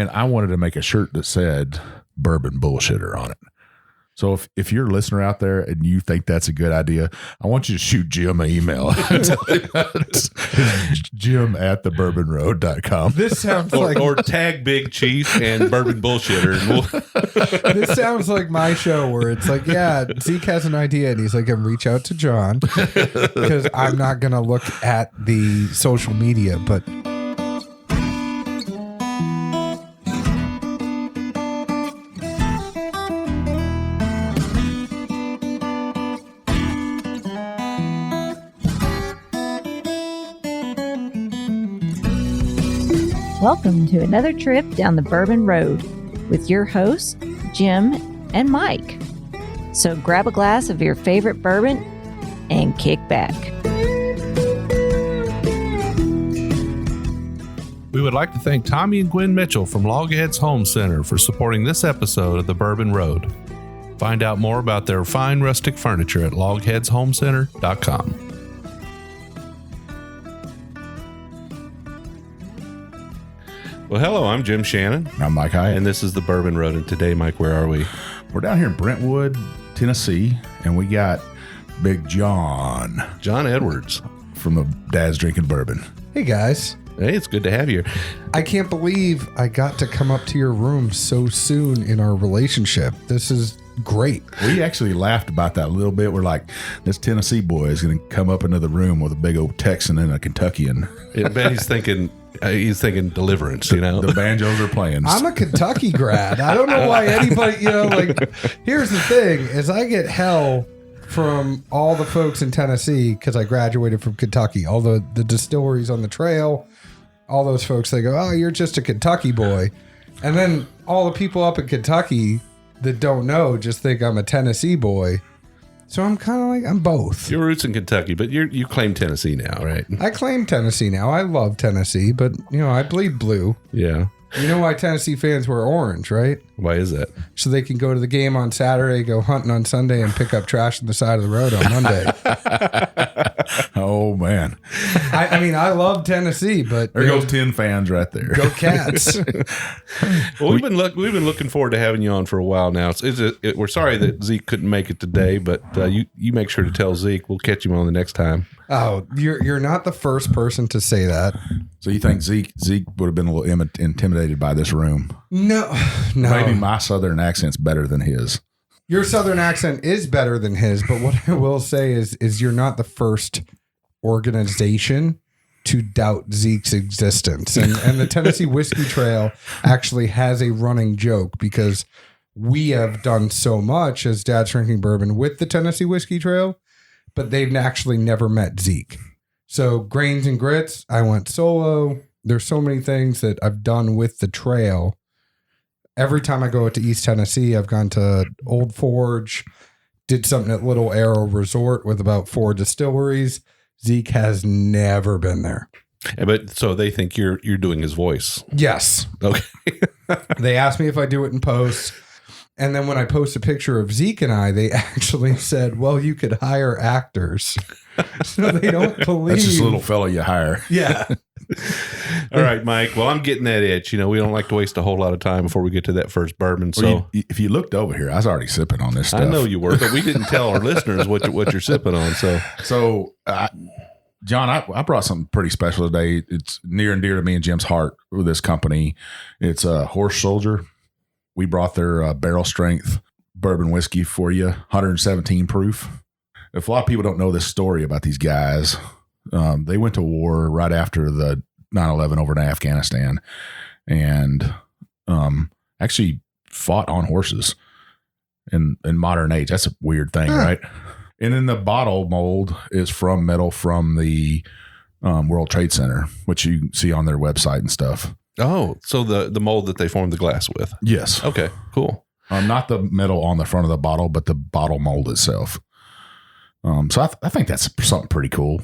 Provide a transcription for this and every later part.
And I wanted to make a shirt that said bourbon bullshitter on it. So if you're a listener out there and you think that's a good idea, I want you to shoot Jim an email. Jim@thebourbonroad.com. This sounds or tag Big Chief and Bourbon Bullshitter. This sounds like my show where it's like, yeah, Zeke has an idea and he's like, reach out to John because I'm not going to look at the social media, but Welcome to another trip down the Bourbon Road with your hosts, Jim and Mike. So grab a glass of your favorite bourbon and kick back. We would like to thank Tommy and Gwen Mitchell from Logheads Home Center for supporting this episode of the Bourbon Road. Find out more about their fine rustic furniture at logheadshomecenter.com. Well, hello, I'm Jim Shannon. I'm Mike Hyatt. And this is the Bourbon Road. And today, Mike, where are we? We're down here in Brentwood, Tennessee, and we got Big John Edwards from the Dads Drinking Bourbon. hey guys, Hey, it's good to have you. I can't believe I got to come up to your room so soon in our relationship. This is great. We actually laughed about that a little bit. We're like, this Tennessee boy is going to come up into the room with a big old Texan and a Kentuckian. I bet he's thinking deliverance, you know? The banjos are playing. I'm a Kentucky grad. I don't know why anybody, like, here's the thing is I get hell from all the folks in Tennessee because I graduated from Kentucky. All the distilleries on the trail, all those folks, they go, oh, you're just a Kentucky boy. And then all the people up in Kentucky that don't know just think I'm a Tennessee boy. So I'm kind of like, I'm both. Your roots in Kentucky, but you claim Tennessee now, right? I claim Tennessee now. I love Tennessee, but, I bleed blue. Yeah. You know why Tennessee fans wear orange, right? Why is that? So they can go to the game on Saturday, go hunting on Sunday, and pick up trash on the side of the road on Monday. Oh, man. I love Tennessee, but There goes 10 fans right there. go Cats. Well, we've been looking forward to having you on for a while now. We're sorry that Zeke couldn't make it today, but you make sure to tell Zeke. We'll catch him on the next time. Oh, you're not the first person to say that. So you think Zeke would have been a little intimidated by this room? No. Maybe my southern accent's better than his. Your southern accent is better than his, but what I will say is you're not the first organization to doubt Zeke's existence. And the Tennessee Whiskey Trail actually has a running joke because we have done so much as Dads Drinking Bourbon with the Tennessee Whiskey Trail, but they've actually never met Zeke. So Grains and Grits, I went solo. There's so many things that I've done with the trail. Every time I go to East Tennessee, I've gone to Old Forge, did something at Little Arrow Resort with about 4 distilleries. Zeke has never been there. But so they think you're doing his voice. Yes. Okay. They asked me if I do it in post. And then when I post a picture of Zeke and I, they actually said, well, you could hire actors. So they don't believe. That's just a little fella you hire. Yeah. All right, Mike. Well, I'm getting that itch. We don't like to waste a whole lot of time before we get to that first bourbon. So Well, if you looked over here, I was already sipping on this stuff. I know you were, but we didn't tell our listeners what you're sipping on. So John, I brought something pretty special today. It's near and dear to me and Jim's heart with this company. It's a Horse Soldier. We brought their barrel strength bourbon whiskey for you, 117 proof. If a lot of people don't know this story about these guys, they went to war right after the 9/11 over in Afghanistan and actually fought on horses in modern age. That's a weird thing, right? And then the bottle mold is from metal from the World Trade Center, which you can see on their website and stuff. Oh, so the mold that they formed the glass with. Yes. Okay, cool. Not the metal on the front of the bottle, but the bottle mold itself. So I think that's something pretty cool.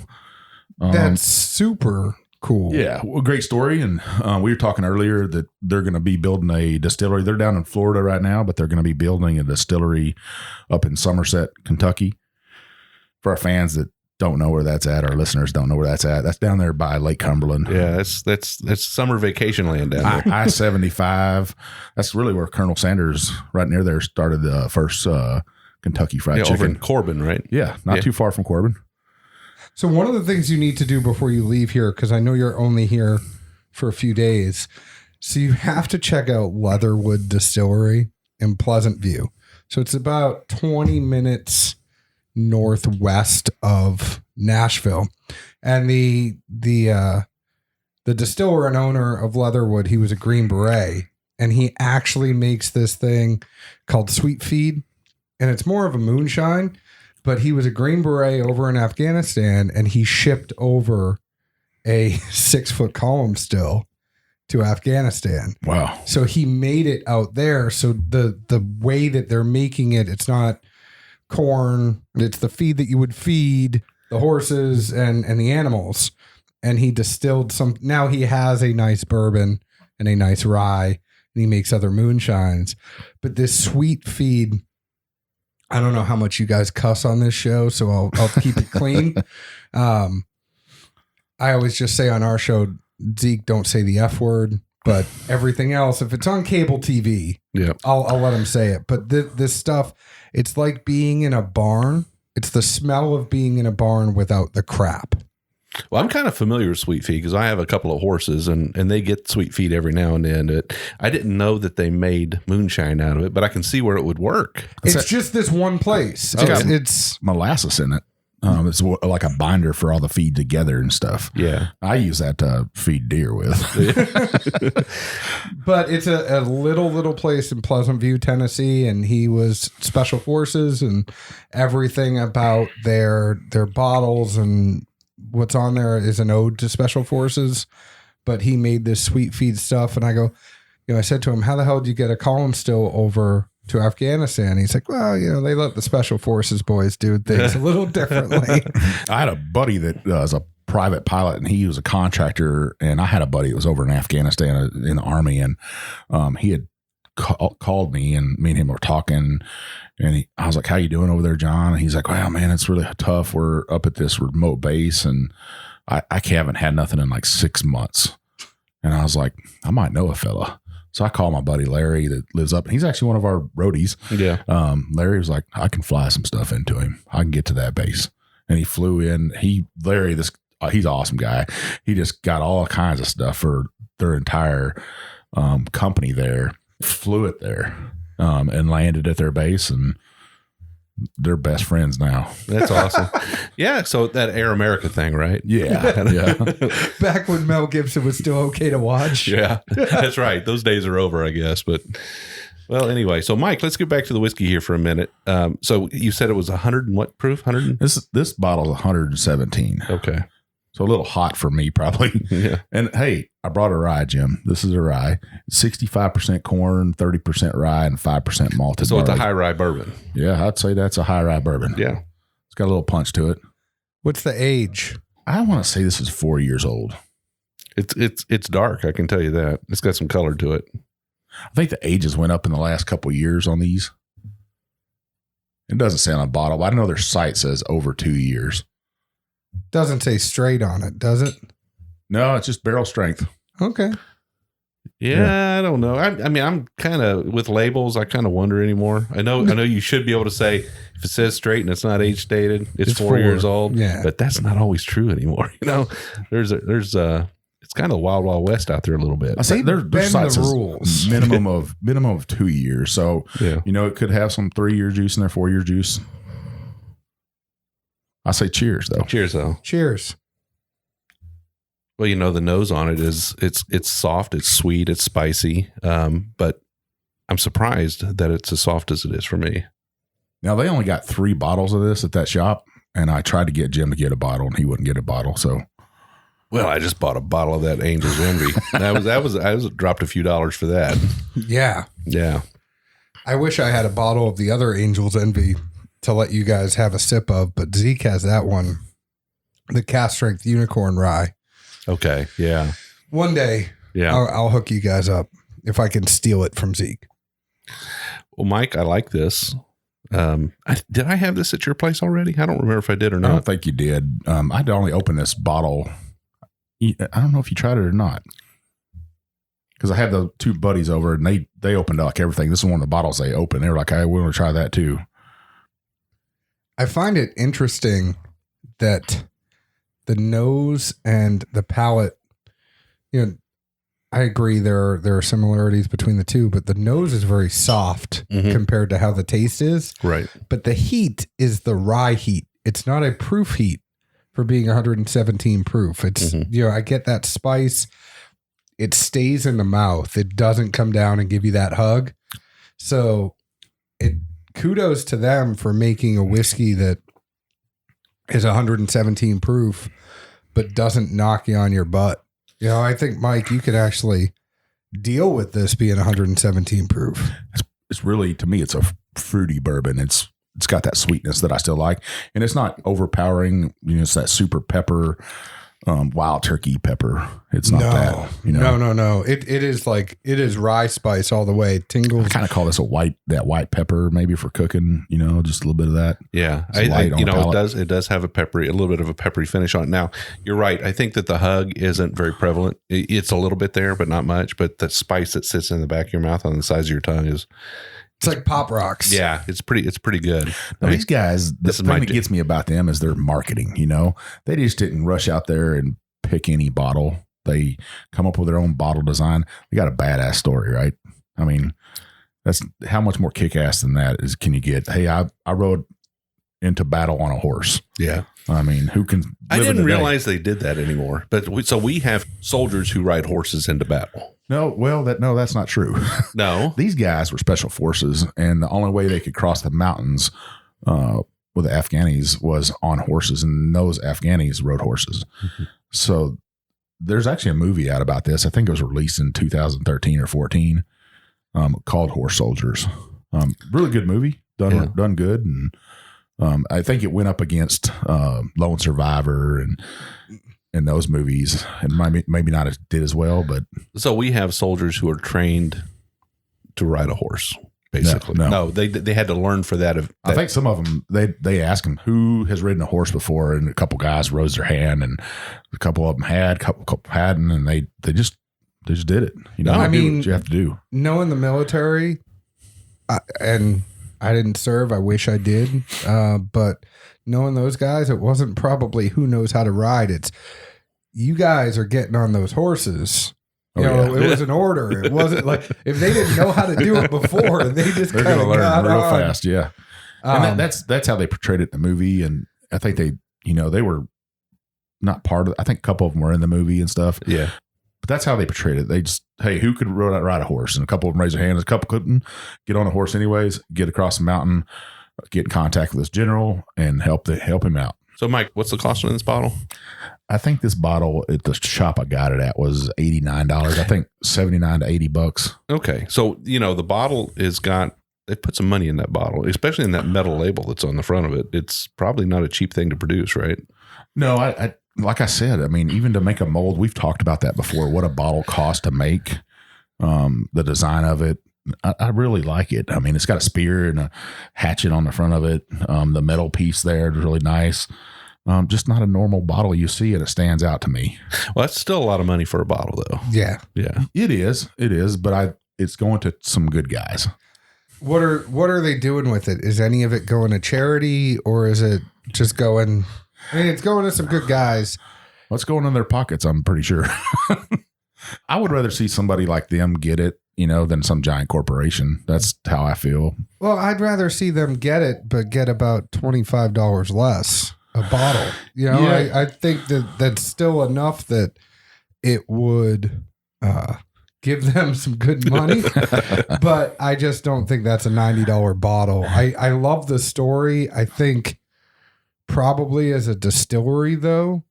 That's super cool. Yeah, well, great story. And we were talking earlier that they're going to be building a distillery. They're down in Florida right now, but they're going to be building a distillery up in Somerset, Kentucky. For our fans that don't know where that's at. Our listeners don't know where that's at. That's down there by Lake Cumberland. Yeah, that's summer vacation land down there. I-75. That's really where Colonel Sanders, right near there, started the first Kentucky Fried Chicken. Over in Corbin, right? Yeah, not too far from Corbin. So one of the things you need to do before you leave here, because I know you're only here for a few days, so you have to check out Leatherwood Distillery in Pleasant View. So it's about 20 minutes northwest of Nashville, and the distiller and owner of Leatherwood, he was a Green Beret, and he actually makes this thing called Sweet Feed, and it's more of a moonshine, but he was a Green Beret over in Afghanistan, and he shipped over a 6-foot column still to Afghanistan. Wow. So he made it out there. So the way that they're making it, it's not corn, it's the feed that you would feed the horses and the animals. And he distilled some. Now he has a nice bourbon and a nice rye, and he makes other moonshines. But this Sweet Feed, I don't know how much you guys cuss on this show, so I'll keep it clean. I always just say on our show, Zeke, don't say the F word, but everything else, if it's on cable TV, I'll let him say it. But this stuff, it's like being in a barn. It's the smell of being in a barn without the crap. Well, I'm kind of familiar with Sweet Feed because I have a couple of horses and they get Sweet Feed every now and then. I didn't know that they made moonshine out of it, but I can see where it would work. It's just this one place. It's molasses in it. It's like a binder for all the feed together and stuff. Yeah. I use that to feed deer with. But it's a little place in Pleasant View, Tennessee, and he was Special Forces, and everything about their bottles and what's on there is an ode to Special Forces. But he made this Sweet Feed stuff, and I go, I said to him, how the hell did you get a column still over to Afghanistan? He's like, well, they let the Special Forces boys do things a little differently. I had a buddy that was a private pilot, and he was a contractor, and I had a buddy that was over in Afghanistan in the Army, and he had called me, and me and him were talking, and I was like, how you doing over there, John? And he's like, well, man, it's really tough. We're up at this remote base, and I haven't had nothing in like 6 months. And I was like, I might know a fella. So I called my buddy Larry that lives up, and he's actually one of our roadies. Yeah. Larry was like, I can fly some stuff into him. I can get to that base. And he flew in. He's an awesome guy. He just got all kinds of stuff for their entire company there, flew it there, and landed at their base, and they're best friends now. That's awesome. Yeah. So that Air America thing, right? Yeah. Yeah. Back when Mel Gibson was still okay to watch. Yeah, that's right. Those days are over, I guess. But well, anyway, so Mike, let's get back to the whiskey here for a minute. So you said it was 100 and what proof? 100? This bottle's 117. Okay. So a little hot for me, probably. Yeah. And hey, I brought a rye, Jim. This is a rye. 65% corn, 30% rye, and 5% malted So barley. it's a high rye bourbon. Yeah, I'd say that's a high rye bourbon. Yeah. It's got a little punch to it. What's the age? I want to say this is 4 years old. It's dark. I can tell you that. It's got some color to it. I think the ages went up in the last couple of years on these. It doesn't say on a bottle, but I know their site says over 2 years. Doesn't say straight on it, does it? No, it's just barrel strength. Okay. Yeah, I don't know. I mean, I'm kind of with labels. I kind of wonder anymore. I know you should be able to say if it says straight and it's not age stated, it's 4 years old. Yeah, but that's not always true anymore. There's it's kind of wild wild west out there a little bit. I say their site says rules. minimum of 2 years. So Yeah. it could have some 3-year juice in there, 4-year juice. I say cheers though. Cheers, though. Cheers. Well, the nose on it is it's soft, it's sweet, it's spicy. But I'm surprised that it's as soft as it is for me. Now they only got 3 bottles of this at that shop, and I tried to get Jim to get a bottle, and he wouldn't get a bottle. So, well, I just bought a bottle of that Angel's Envy. I was dropped a few dollars for that. Yeah. Yeah. I wish I had a bottle of the other Angel's Envy to let you guys have a sip of, but Zeke has that one, the cast strength unicorn rye. Okay. Yeah. One day, Yeah. I'll hook you guys up if I can steal it from Zeke. Well, Mike, I like this. Did I have this at your place already? I don't remember if I did or I not. don't think you did. I'd only opened this bottle. I don't know if you tried it or not. Because I had the two buddies over and they opened like everything. This is one of the bottles they opened. They were like, "Hey, we want to try that too." I find it interesting that the nose and the palate, I agree there are similarities between the two, but the nose is very soft compared to how the taste is. Right. But the heat is the rye heat. It's not a proof heat for being 117 proof. It's, I get that spice. It stays in the mouth. It doesn't come down and give you that hug. So kudos to them for making a whiskey that is 117 proof, but doesn't knock you on your butt. I think, Mike, you could actually deal with this being 117 proof. It's really, to me, it's a fruity bourbon. It's got that sweetness that I still like, and it's not overpowering. It's that super pepper, wild turkey pepper. It's not that. No. It is rye spice all the way. Tingles. I kind of call this that white pepper, maybe for cooking. Just a little bit of that. Yeah, it does have a little bit of a peppery finish on it. Now, you're right. I think that the hug isn't very prevalent. It's a little bit there, but not much. But the spice that sits in the back of your mouth on the sides of your tongue is. It's like Pop Rocks. Yeah, it's pretty good. Now, these guys, the thing that gets me about them is their marketing. They just didn't rush out there and pick any bottle. They come up with their own bottle design. They got a badass story, right? I mean, that's how much more kick-ass than that can you get? Hey, I rode into battle on a horse. Yeah. I mean, who can? I didn't realize they did that anymore. But we have soldiers who ride horses into battle. No, that's not true. No, these guys were special forces, and the only way they could cross the mountains with the Afghanis was on horses, and those Afghanis rode horses. Mm-hmm. So there's actually a movie out about this. I think it was released in 2013 or 14, called Horse Soldiers. Really good movie, done good, and I think it went up against Lone Survivor and those movies, and maybe not did as well. But so we have soldiers who are trained to ride a horse. Basically, no, they had to learn for that. I think some of them they asked them who has ridden a horse before, and a couple guys rose their hand, and a couple of them had, a couple hadn't, and they just did it. I mean, do what you have to do. Knowing the military, and I didn't serve. I wish I did, but knowing those guys, it wasn't probably who knows how to ride. It's you guys are getting on those horses. It was an order. It wasn't like if they didn't know how to do it before, they just kind of learn real fast. Yeah, and that's how they portrayed it in the movie. And I think they were not part of. I think a couple of them were in the movie and stuff. Yeah, but that's how they portrayed it. They just, hey, who could ride a horse? And a couple of them raised their hands. A couple couldn't get on a horse anyways. Get across the mountain, get in contact with this general, and help him out. So, Mike, what's the cost of this bottle? I think this bottle at the shop I got it at was $89. I think $79 to $80. Okay. So, the bottle they put some money in that bottle, especially in that metal label that's on the front of it. It's probably not a cheap thing to produce, right? No, I like I said, I mean, even to make a mold, we've talked about that before, what a bottle costs to make, the design of it. I really like it. I mean, it's got a spear and a hatchet on the front of it. The metal piece there is really nice. Just not a normal bottle you see, and it stands out to me. Well, that's still a lot of money for a bottle, though. Yeah. It is, but it's going to some good guys. What are they doing with it? Is any of it going to charity, or is it just going? I mean, it's going to some good guys. What's going in their pockets? I'm pretty sure. I would rather see somebody like them get it, than some giant corporation. That's how I feel. Well, I'd rather see them get it, but get about $25 less a bottle. Yeah. I think that's still enough that it would give them some good money, but I just don't think that's a $90 bottle. I love the story. I think probably as a distillery, though,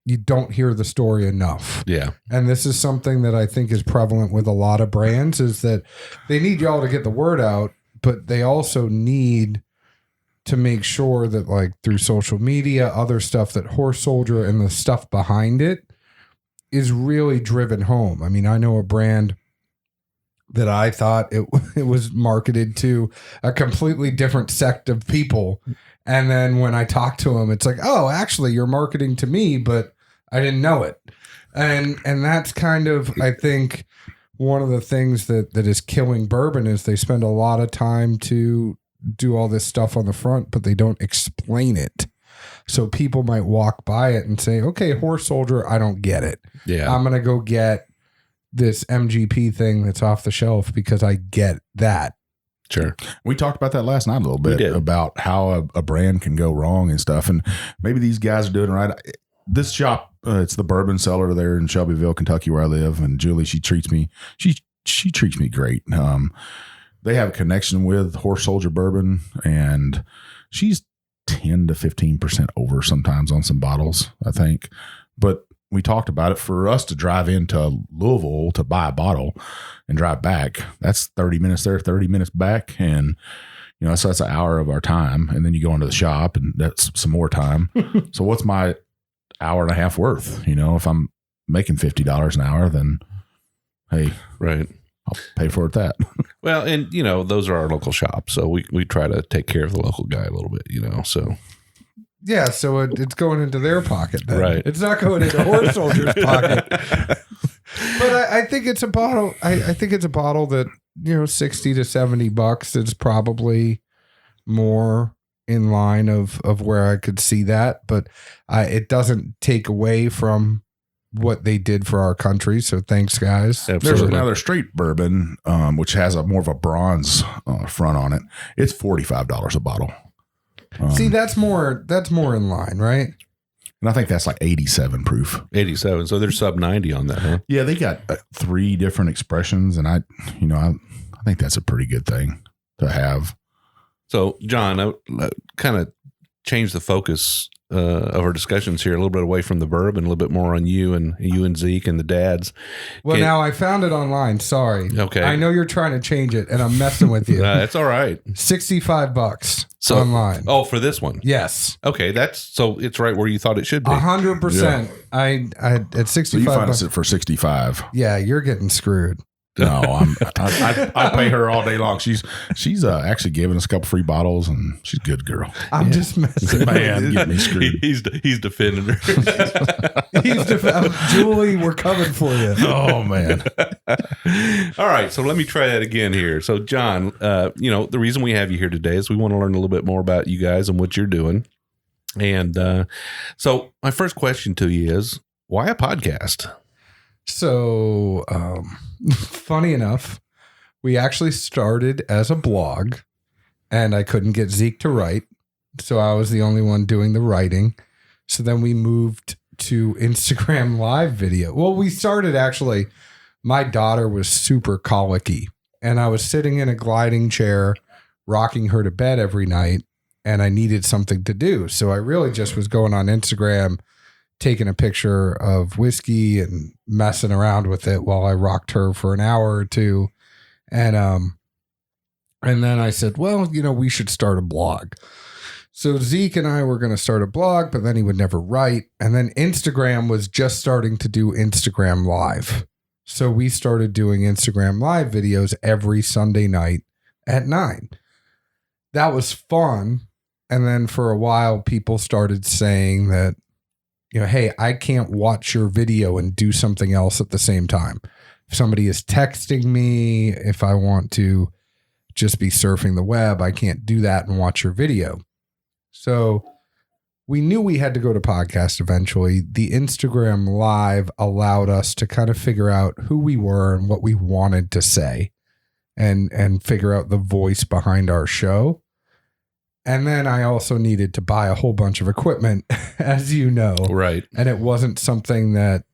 you don't hear the story enough. Yeah. And this is something that I think is prevalent with a lot of brands, is that they need y'all to get the word out, but they also need to make sure that, like, through social media, other stuff, that Horse Soldier and the stuff behind it is really driven home. I mean, I know a brand that I thought it was marketed to a completely different sect of people. And then when I talk to them, it's like, oh, actually you're marketing to me, but I didn't know it. And that's kind of, I think, one of the things that is killing bourbon is they spend a lot of time to do all this stuff on the front, but they don't explain it. So people might walk by it and say, okay, Horse Soldier, I don't get it. Yeah. I'm going to go get this MGP thing that's off the shelf because I get that. Sure. We talked about that last night a little bit about how a brand can go wrong and stuff. And maybe these guys are doing it right. This shop, it's the Bourbon Cellar there in Shelbyville, Kentucky, where I live. And Julie, she treats me great. They have a connection with Horse Soldier Bourbon, and she's 10 to 15% over sometimes on some bottles, I think. But we talked about it. For us to drive into Louisville to buy a bottle and drive back, that's 30 minutes there, 30 minutes back. And, so that's an hour of our time. And then you go into the shop and that's some more time. So what's my hour and a half worth? If I'm making $50 an hour, then hey, right, I'll pay for it that. Well, and those are our local shops, so we try to take care of the local guy a little bit, so yeah, so it's going into their pocket then. Right. It's not going into Horse Soldier's pocket. But I think it's a bottle. I think it's a bottle that, $60 to $70 is probably more in line of where I could see that, but it doesn't take away from what they did for our country. So thanks, guys. Absolutely. There's another straight bourbon, which has more of a bronze front on it. It's $45 a bottle. See, that's more in line, right? And I think that's like 87 proof. 87. So they're sub 90 on that, huh? Yeah, they got 3 different expressions, and I think that's a pretty good thing to have. So, John, I kind of change the focus of our discussions here a little bit away from the bourbon, a little bit more on you and Zeke and the dads. Well, now I found it online. Sorry. Okay. I know you're trying to change it, and I'm messing with you. That's all right. $65 online. Oh, for this one? Yes. Okay, so it's right where you thought it should be. 100%. Yeah. I at $65. So you find us for 65. Yeah, you're getting screwed. No, I pay her all day long. She's actually giving us a couple free bottles, and she's a good girl. I'm just messing. Man, get me screwed. He's defending her. Julie, we're coming for you. Oh man. All right, so let me try that again here. So, John, the reason we have you here today is we want to learn a little bit more about you guys and what you're doing. And so, my first question to you is, why a podcast? So, funny enough, we actually started as a blog, and I couldn't get Zeke to write, so I was the only one doing the writing. So then we moved to Instagram live video. Well, we started actually, my daughter was super colicky, and I was sitting in a gliding chair, rocking her to bed every night, and I needed something to do. So I really just was going on Instagram, taking a picture of whiskey and messing around with it while I rocked her for an hour or two. And then I said, well, we should start a blog. So Zeke and I were going to start a blog, but then he would never write. And then Instagram was just starting to do Instagram Live. So we started doing Instagram Live videos every Sunday night at 9. That was fun. And then for a while, people started saying that, hey, I can't watch your video and do something else at the same time. If somebody is texting me, if I want to just be surfing the web, I can't do that and watch your video. So we knew we had to go to podcast eventually. The Instagram Live allowed us to kind of figure out who we were and what we wanted to say and figure out the voice behind our show. And then I also needed to buy a whole bunch of equipment, as you know. Right. And it wasn't something that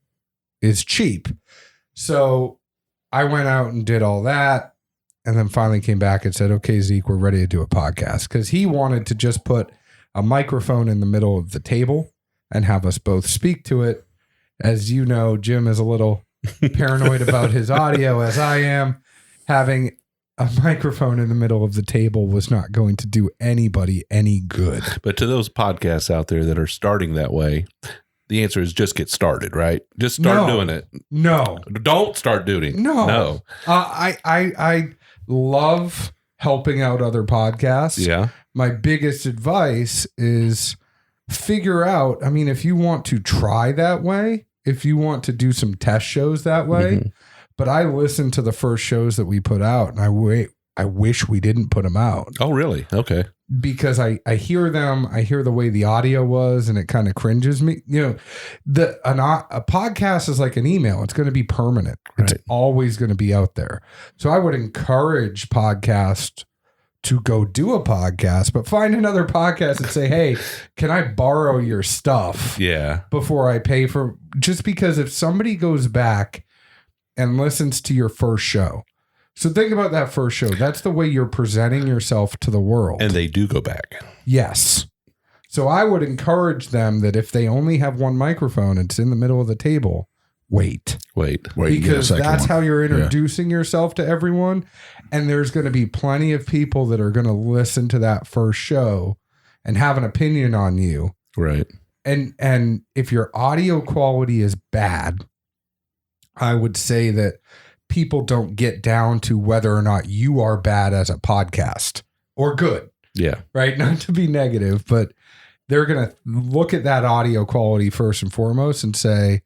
is cheap. So I went out and did all that, and then finally came back and said, okay, Zeke, we're ready to do a podcast. Because he wanted to just put a microphone in the middle of the table and have us both speak to it. As you know, Jim is a little paranoid about his audio, as I am. Having a microphone in the middle of the table was not going to do anybody any good. But to those podcasts out there that are starting that way, the answer is just get started, right? Just start doing it. No. Don't start doing it. No. I love helping out other podcasts. Yeah. My biggest advice is figure out, I mean, if you want to try that way, if you want to do some test shows that way, but I listen to the first shows that we put out and I wish we didn't put them out. Oh, really? Okay. Because I hear them, I hear the way the audio was, and it kind of cringes me. You know, a podcast is like an email. It's going to be permanent. It's always going to be out there. So I would encourage podcasts to go do a podcast, but find another podcast and say, hey, can I borrow your stuff? Yeah. Before I pay for, just because if somebody goes back and listens to your first show, so think about that first show. That's the way you're presenting yourself to the world. And they do go back. Yes. So I would encourage them that if they only have one microphone, it's in the middle of the table, wait. Because that's how you're introducing yourself to everyone. And there's going to be plenty of people that are going to listen to that first show and have an opinion on you. Right. And if your audio quality is bad, I would say that people don't get down to whether or not you are bad as a podcast or good. Yeah. Right. Not to be negative, but they're going to look at that audio quality first and foremost and say,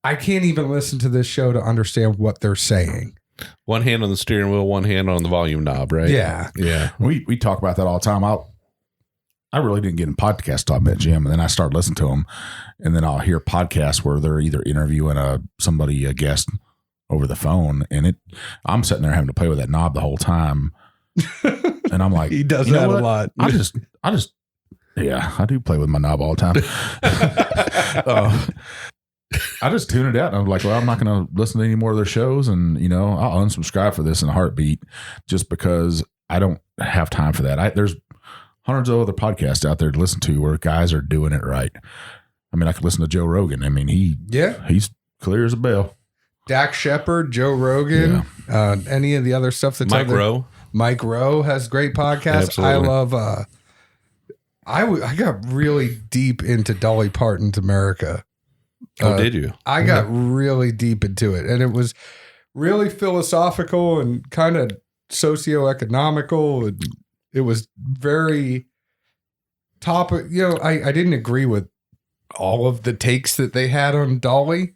I can't even listen to this show to understand what they're saying. One hand on the steering wheel, one hand on the volume knob, right? Yeah. Yeah. We talk about that all the time. I really didn't get in podcast talking about Jim, and then I started listening to them, and then I'll hear podcasts where they're either interviewing a guest over the phone, and I'm sitting there having to play with that knob the whole time, and I'm like, he does that a lot. I just I do play with my knob all the time. I just tune it out, and I'm like, well, I'm not going to listen to any more of their shows, and I'll unsubscribe for this in a heartbeat, just because I don't have time for that. There's hundreds of other podcasts out there to listen to where guys are doing it right. I mean, I could listen to Joe Rogan. I mean, he's clear as a bell. Dak Shepard, Joe Rogan, any of the other stuff that's Mike Rowe. Mike Rowe has great podcasts. Absolutely. I love. I got really deep into Dolly Parton's America. Did you? I got really deep into it, and it was really philosophical and kind of socioeconomical, and it was very topic. I didn't agree with all of the takes that they had on Dolly,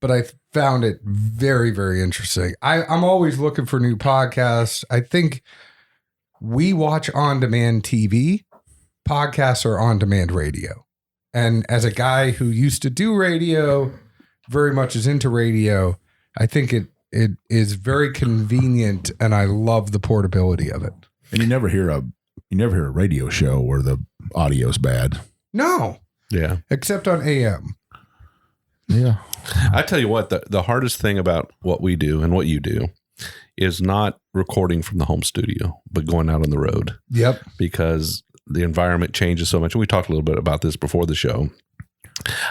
but I found it very, very interesting. I'm always looking for new podcasts. I think we watch on-demand TV. Podcasts are on-demand radio. And as a guy who used to do radio, very much is into radio, I think it is very convenient, and I love the portability of it. And you never hear a radio show where the audio's bad. No. Yeah. Except on AM. Yeah. I tell you what, the hardest thing about what we do and what you do is not recording from the home studio, but going out on the road. Yep. Because the environment changes so much. And we talked a little bit about this before the show.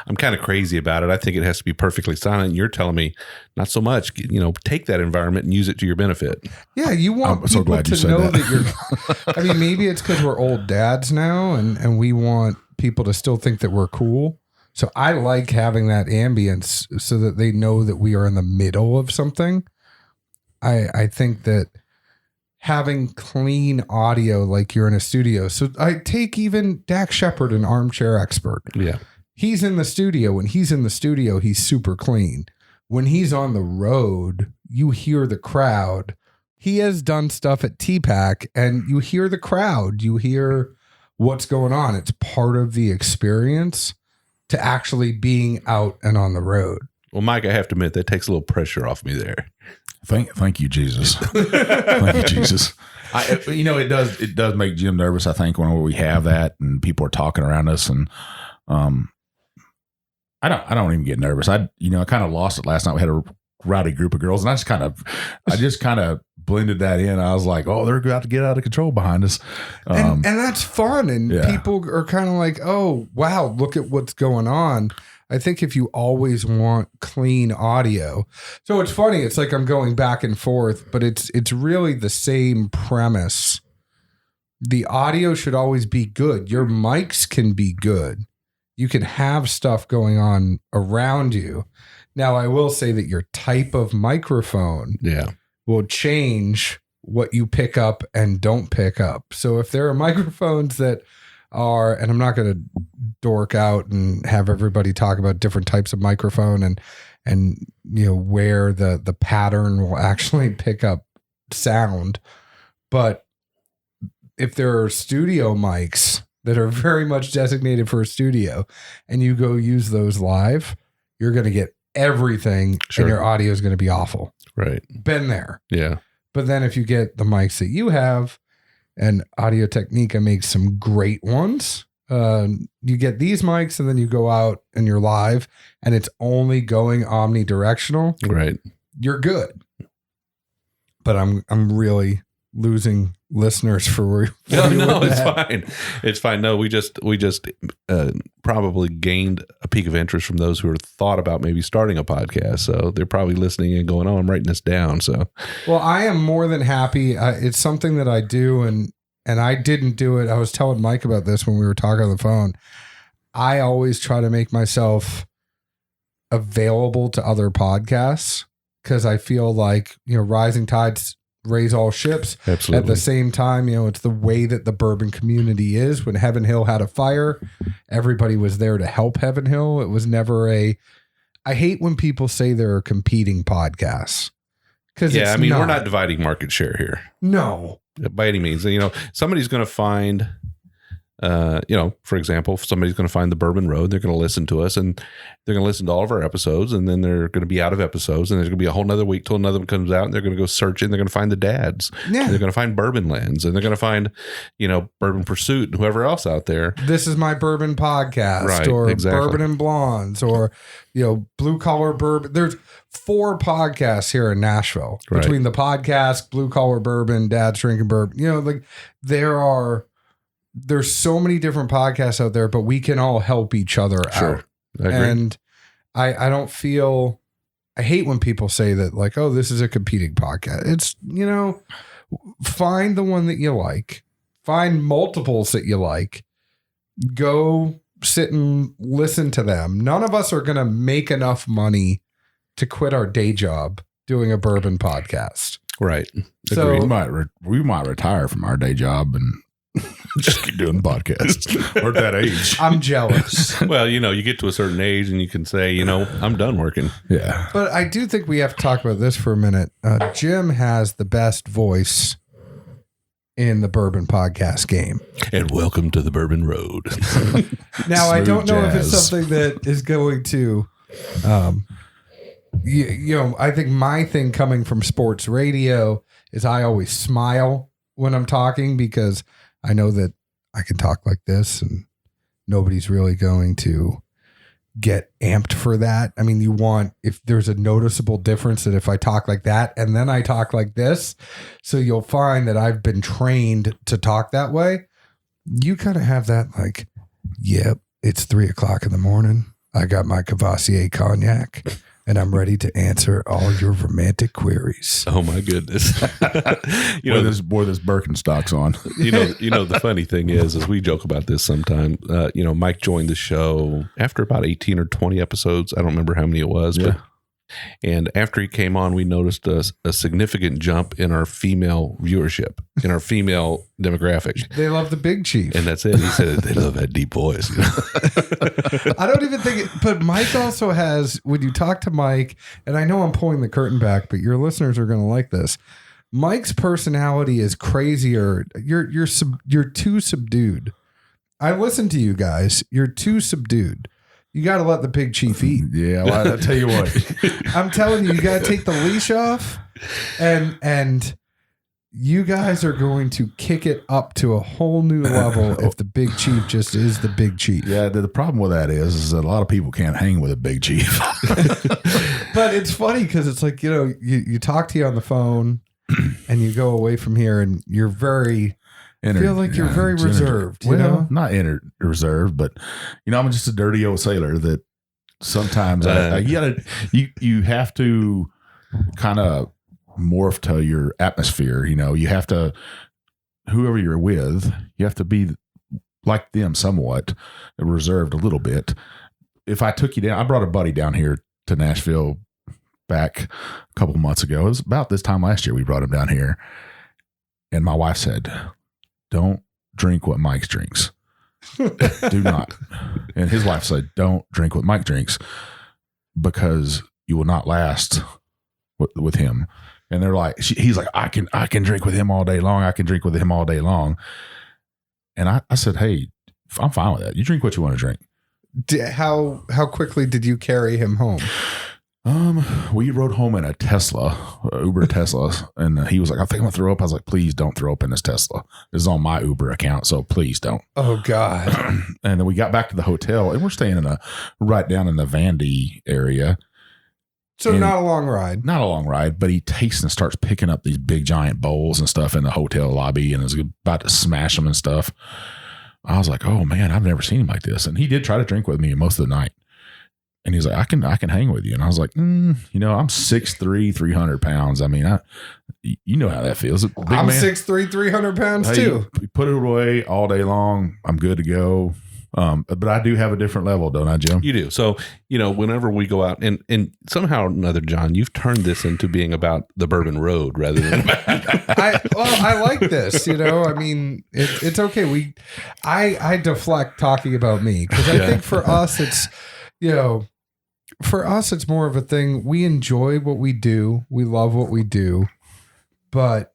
I'm kind of crazy about it. I think it has to be perfectly silent. You're telling me not so much. Take that environment and use it to your benefit. Yeah, you want people to know that you're. I mean, maybe it's because we're old dads now, and we want people to still think that we're cool. So I like having that ambience so that they know that we are in the middle of something. I think that having clean audio like you're in a studio. So I take even Dak Shepard, an armchair expert. Yeah. He's in the studio. When he's in the studio, he's super clean. When he's on the road, you hear the crowd. He has done stuff at TPAC, and you hear the crowd. You hear what's going on. It's part of the experience to actually being out and on the road. Well, Mike, I have to admit, that takes a little pressure off me there. Thank you, Jesus. Thank you, Jesus. It does make Jim nervous, I think, when we have that and people are talking around us, and I don't even get nervous. I kind of lost it last night. We had a rowdy group of girls, and I just kind of blended that in. I was like, oh, they're about to get out of control behind us. And that's fun. And people are kind of like, oh, wow, look at what's going on. I think if you always want clean audio. So it's funny. It's like I'm going back and forth, but it's really the same premise. The audio should always be good. Your mics can be good. you can have stuff going on around you. Now, I will say that your type of microphone will change what you pick up and don't pick up. So if there are microphones that are, and I'm not going to dork out and have everybody talk about different types of microphone and where the pattern will actually pick up sound. But if there are studio mics that are very much designated for a studio and you go use those live, you're going to get everything and your audio is going to be awful. Right. Been there. Yeah. But then if you get the mics that you have, and Audio Technica makes some great ones, you get these mics and then you go out and you're live and it's only going omnidirectional. Right. You're good. But I'm really losing listeners for where no, it's fine. It's fine. No, we just probably gained a peak of interest from those who are thought about maybe starting a podcast. So they're probably listening and going, "Oh, I'm writing this down." So, well, I am more than happy. It's something that I do, and I didn't do it. I was telling Mike about this when we were talking on the phone. I always try to make myself available to other podcasts because I feel like, rising tides raise all ships. Absolutely. At the same time, it's the way that the bourbon community is. When Heaven Hill had a fire, everybody was there to help Heaven Hill. It was never I hate when people say there are competing podcasts. We're not dividing market share here. No. By any means. Somebody's going to find, for example, if somebody's going to find the Bourbon Road, they're going to listen to us and they're going to listen to all of our episodes, and then they're going to be out of episodes, and there's going to be a whole nother week till another one comes out, and they're going to go search and they're going to find the Dads. Yeah. And they're going to find Bourbon Lands, and they're going to find, Bourbon Pursuit and whoever else out there. This is my bourbon podcast, right, or exactly. Bourbon and Blondes, or, Blue Collar Bourbon. There's 4 podcasts here in Nashville between the podcast, Blue Collar Bourbon, Dads Drinking Bourbon. There's so many different podcasts out there, but we can all help each other out. I agree. And I don't feel, I hate when people say that, like, oh, this is a competing podcast. It's, find the one that you like, find multiples that you like, go sit and listen to them. None of us are going to make enough money to quit our day job doing a bourbon podcast. Right. So we might retire from our day job and just keep doing the podcast. We're at that age. I'm jealous. Well, you get to a certain age and you can say, I'm done working. Yeah. But I do think we have to talk about this for a minute. Jim has the best voice in the bourbon podcast game. And welcome to the Bourbon Road. Now, I don't know if it's jazz. something that is going to, I think my thing coming from sports radio is I always smile when I'm talking because I know that I can talk like this and nobody's really going to get amped for that. I mean, if there's a noticeable difference that if I talk like that and then I talk like this, so you'll find that I've been trained to talk that way. You kind of have that like, yep, it's 3:00 in the morning. I got my Cavassier cognac and I'm ready to answer all your romantic queries. Oh my goodness. Wore this Birkenstocks on. The funny thing is we joke about this sometime. Mike joined the show after about 18 or 20 episodes. I don't remember how many it was, and after he came on, we noticed a significant jump in our female viewership, in our female demographic. They love the Big Chief. And that's it. He said they love that deep voice. I don't even think it, but Mike also has, when you talk to Mike, and I know I'm pulling the curtain back, but your listeners are going to like this. Mike's personality is crazier. You're too subdued. I listen to you guys. You're too subdued. You got to let the Big Chief eat. Yeah, well, I tell you what. I'm telling you, you got to take the leash off, and you guys are going to kick it up to a whole new level if the Big Chief just is the Big Chief. Yeah, the problem with that is that a lot of people can't hang with a Big Chief. But it's funny because it's like, you talk to you on the phone and you go away from here and you're very... feel like you're very reserved. Not reserved, but I'm just a dirty old sailor that sometimes you have to kind of morph to your atmosphere. You have to, whoever you're with, you have to be like them somewhat, reserved a little bit. If I took you down, I brought a buddy down here to Nashville back a couple of months ago. It was about this time last year we brought him down here. And my wife said, don't drink what Mike drinks. Do not. And his wife said, don't drink what Mike drinks because you will not last with him. And they're like, he's like, I can drink with him all day long. I can drink with him all day long. And I said, hey, I'm fine with that. You drink what you want to drink. How quickly did you carry him home? We rode home in a Tesla, Uber Tesla, and he was like, I think I'm gonna throw up. I was like, please don't throw up in this Tesla. This is on my Uber account, so please don't. Oh God. And then we got back to the hotel, and we're staying right down in the Vandy area. So not a long ride. Not a long ride, but he tastes and starts picking up these big giant bowls and stuff in the hotel lobby and is about to smash them and stuff. I was like, oh man, I've never seen him like this. And he did try to drink with me most of the night. And he's like, I can hang with you. And I was like, I'm 6'3", 300 pounds. I mean, you know how that feels. I'm 6'3", 300 pounds too. Put it away all day long. I'm good to go. But I do have a different level, don't I, Jim? You do. So, whenever we go out and somehow or another, John, you've turned this into being about the Bourbon Road rather than I like this, I mean, it's okay. I deflect talking about me because I think for us, it's, for us, it's more of a thing. We enjoy what we do. We love what we do, but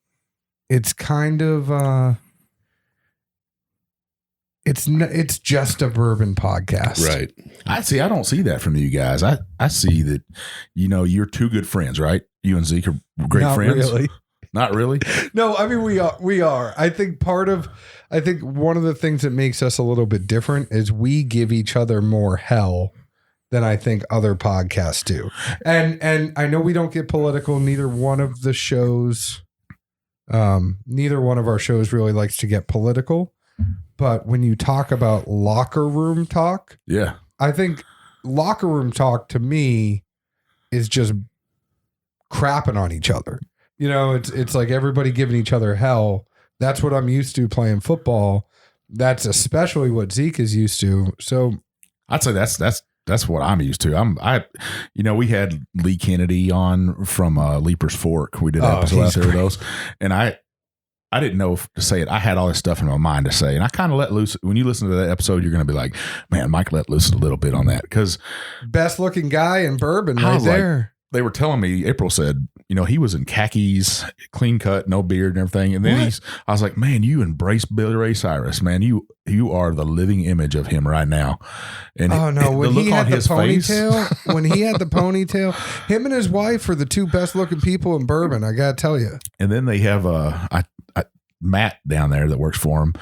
it's kind of, it's just a bourbon podcast. Right. I don't see that from you guys. I see that, you're two good friends, right? You and Zeke are great Not friends. Really. Not really. No, I mean, we are. I think one of the things that makes us a little bit different is we give each other more hell than I think other podcasts do. And I know we don't get political. Neither one of our shows really likes to get political. But when you talk about locker room talk, yeah, I think locker room talk to me is just crapping on each other. It's like everybody giving each other hell. That's what I'm used to playing football. That's especially what Zeke is used to. So I'd say that's what I'm used to. We had Lee Kennedy on from Leaper's Fork. We did an episode out there with those, and I didn't know to say it. I had all this stuff in my mind to say, and I kind of let loose. When you listen to that episode, you're going to be like, man, Mike let loose a little bit on that because best looking guy in bourbon right there. Like, they were telling me, April said, he was in khakis, clean cut, no beard and everything. And then I was like, man, you embrace Billy Ray Cyrus, man. You are the living image of him right now. And when he had the ponytail, him and his wife are the two best looking people in bourbon. I got to tell you. And then they have Matt down there that works for him.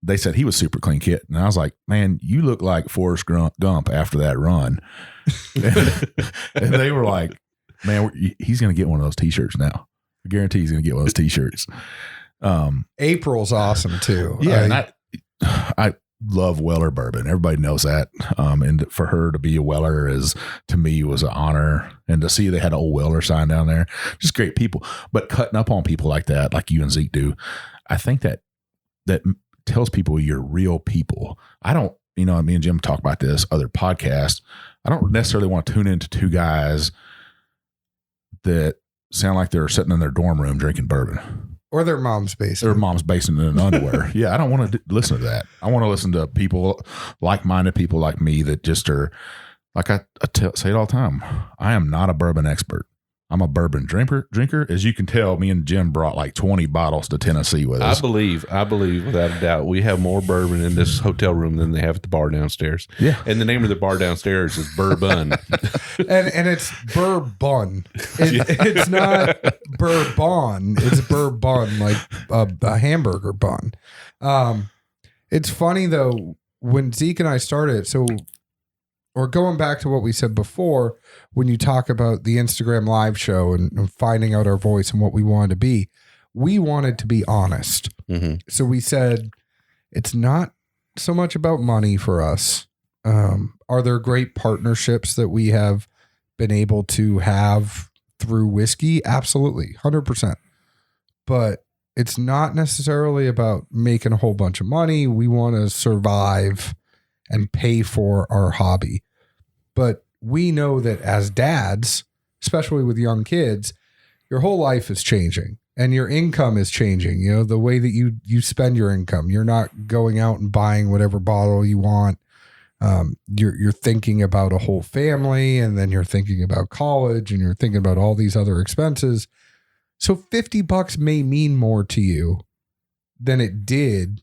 They said he was super clean kit. And I was like, man, you look like Forrest Gump after that run. and they were like, man, he's going to get one of those t-shirts now. I guarantee he's going to get one of those t-shirts. April's awesome too. Yeah. And I love Weller bourbon. Everybody knows that. And for her to be a Weller to me was an honor. And to see they had an old Weller sign down there, just great people, but cutting up on people like that, like you and Zeke do. I think that tells people you're real people. I don't, me and Jim talk about this other podcasts. I don't necessarily want to tune into two guys that sound like they're sitting in their dorm room drinking bourbon. Or their mom's basement. Their mom's basement in underwear. Yeah, I don't want to listen to that. I want to listen to people, like-minded people like me that just are, like I say it all the time, I am not a bourbon expert. I'm a bourbon drinker. As you can tell, me and Jim brought like 20 bottles to Tennessee with us. I believe without a doubt, we have more bourbon in this hotel room than they have at the bar downstairs. Yeah. And the name of the bar downstairs is Bourbon. and it's bourbon. It's not bourbon. It's bourbon, like a hamburger bun. It's funny though, when Zeke and I started, or going back to what we said before, when you talk about the Instagram live show and finding out our voice and what we wanted to be, we wanted to be honest. Mm-hmm. So we said, it's not so much about money for us. Are there great partnerships that we have been able to have through whiskey? Absolutely. 100%. But it's not necessarily about making a whole bunch of money. We want to survive and pay for our hobby. But we know that as dads, especially with young kids, your whole life is changing and your income is changing. You know, the way that you spend your income, you're not going out and buying whatever bottle you want. You're thinking about a whole family, and then you're thinking about college, and you're thinking about all these other expenses. So $50 may mean more to you than it did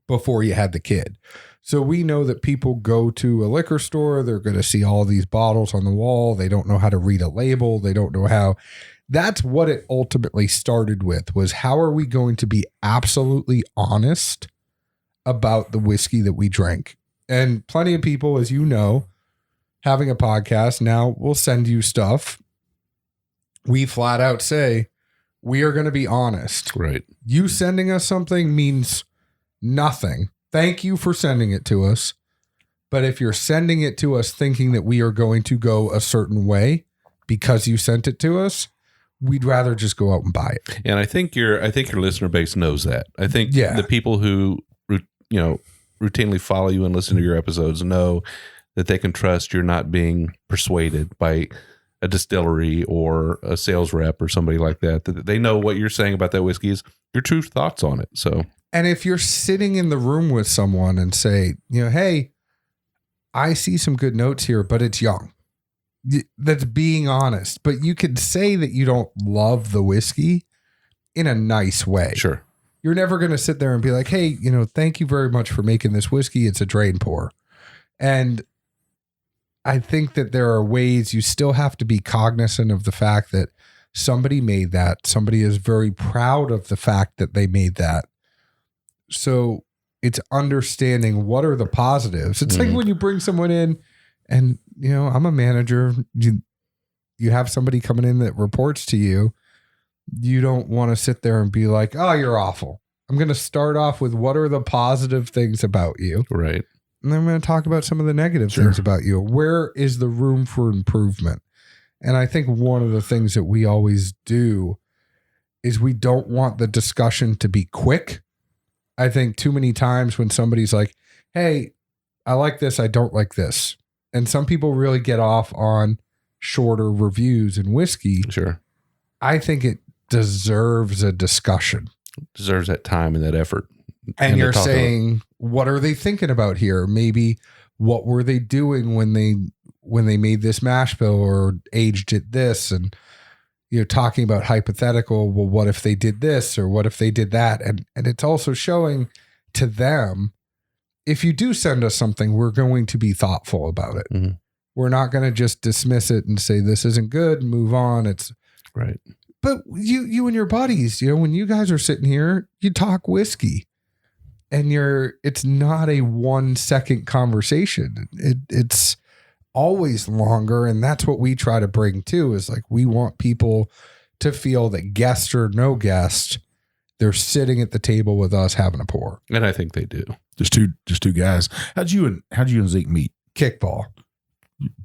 before you had the kid. So we know that people go to a liquor store, they're going to see all these bottles on the wall. They don't know how to read a label. They don't know how. That's what it ultimately started with, was how are we going to be absolutely honest about the whiskey that we drink? And plenty of people, as you know, having a podcast now will send you stuff. We flat out say, we are going to be honest. Right. You sending us something means nothing. Thank you for sending it to us. But if you're sending it to us thinking that we are going to go a certain way because you sent it to us, we'd rather just go out and buy it. And I think your listener base knows that. I think the people who, routinely follow you and listen to your episodes know that they can trust you're not being persuaded by a distillery or a sales rep or somebody like that. That they know what you're saying about that whiskey is your true thoughts on it. So, and if you're sitting in the room with someone and say, hey, I see some good notes here, but it's young. That's being honest. But you could say that you don't love the whiskey in a nice way. Sure. You're never going to sit there and be like, hey, thank you very much for making this whiskey. It's a drain pour. And I think that there are ways you still have to be cognizant of the fact that somebody made that. Somebody is very proud of the fact that they made that. So it's understanding what are the positives. It's like when you bring someone in and, I'm a manager. You have somebody coming in that reports to you. You don't want to sit there and be like, oh, you're awful. I'm going to start off with what are the positive things about you. Right. And then I'm going to talk about some of the negative things about you. Where is the room for improvement? And I think one of the things that we always do is we don't want the discussion to be quick. I think too many times when somebody's like, hey, I like this, I don't like this. And some people really get off on shorter reviews in whiskey. Sure. I think it deserves a discussion. Deserves that time and that effort. And you're saying, what are they thinking about here? Maybe what were they doing when they made this mash bill or aged it this? And talking about hypothetical, well, what if they did this or what if they did that? And it's also showing to them, if you do send us something, we're going to be thoughtful about it. Mm-hmm. We're not going to just dismiss it and say, this isn't good, move on. It's right. But you and your buddies, when you guys are sitting here, you talk whiskey and it's not a 1 second conversation. It's always longer. And that's what we try to bring too, is like, we want people to feel that guest or no guest, they're sitting at the table with us having a pour. And I think they do. Just two guys. How'd you and Zeke meet? Kickball.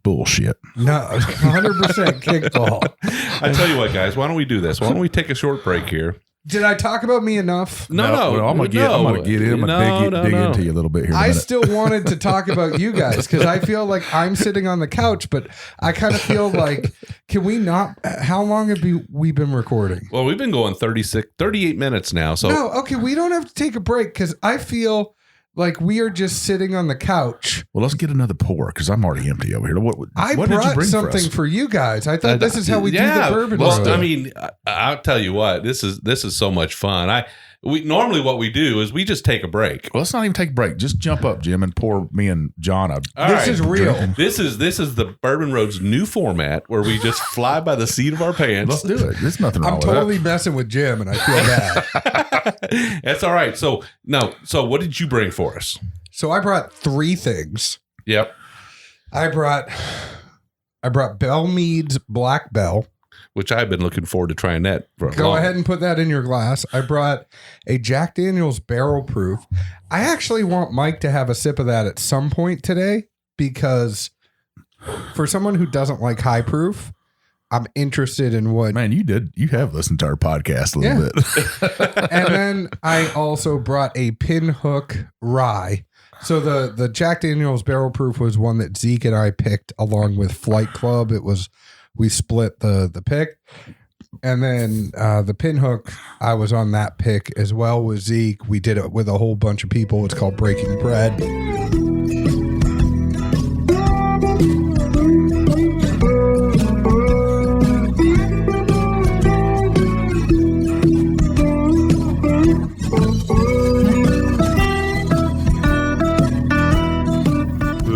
Bullshit. No, 100% kickball. I tell you what, guys, why don't we do this? Why don't we take a short break here? Did I talk about me enough? No. Well, I'm gonna get in. I'm gonna dig into you a little bit here. I still wanted to talk about you guys because I feel like I'm sitting on the couch, but I kind of feel like, can we not? How long have we been recording? Well, we've been going 38 minutes now. So no, okay, we don't have to take a break because I feel like we are just sitting on the couch. Well, let's get another pour because I'm already empty over here. What brought did you bring something for you guys. I thought this is how we do the bourbon. Well, I mean, I'll tell you what. This is so much fun. We normally what we do is we just take a break. Well, let's not even take a break. Just jump up, Jim, and pour me and John a. This is real. This is the Bourbon Road's new format where we just fly by the seat of our pants. Let's do it. There's nothing wrong with I'm totally messing with Jim, and I feel bad. That's all right. So what did you bring for us? So I brought 3 things. Yep. I brought Bell Mead's Black Bell, which I've been looking forward to trying that for a Go ahead and put that in your glass. I brought a Jack Daniel's Barrel Proof. I actually want Mike to have a sip of that at some point today because for someone who doesn't like high proof, I'm interested in what. Man, you have listened to our podcast a little bit. And then I also brought a Pinhook rye. So the Jack Daniel's Barrel Proof was one that Zeke and I picked along with Flight Club. We split the pick. And then the Pinhook, I was on that pick as well with Zeke. We did it with a whole bunch of people. It's called Breaking Bread.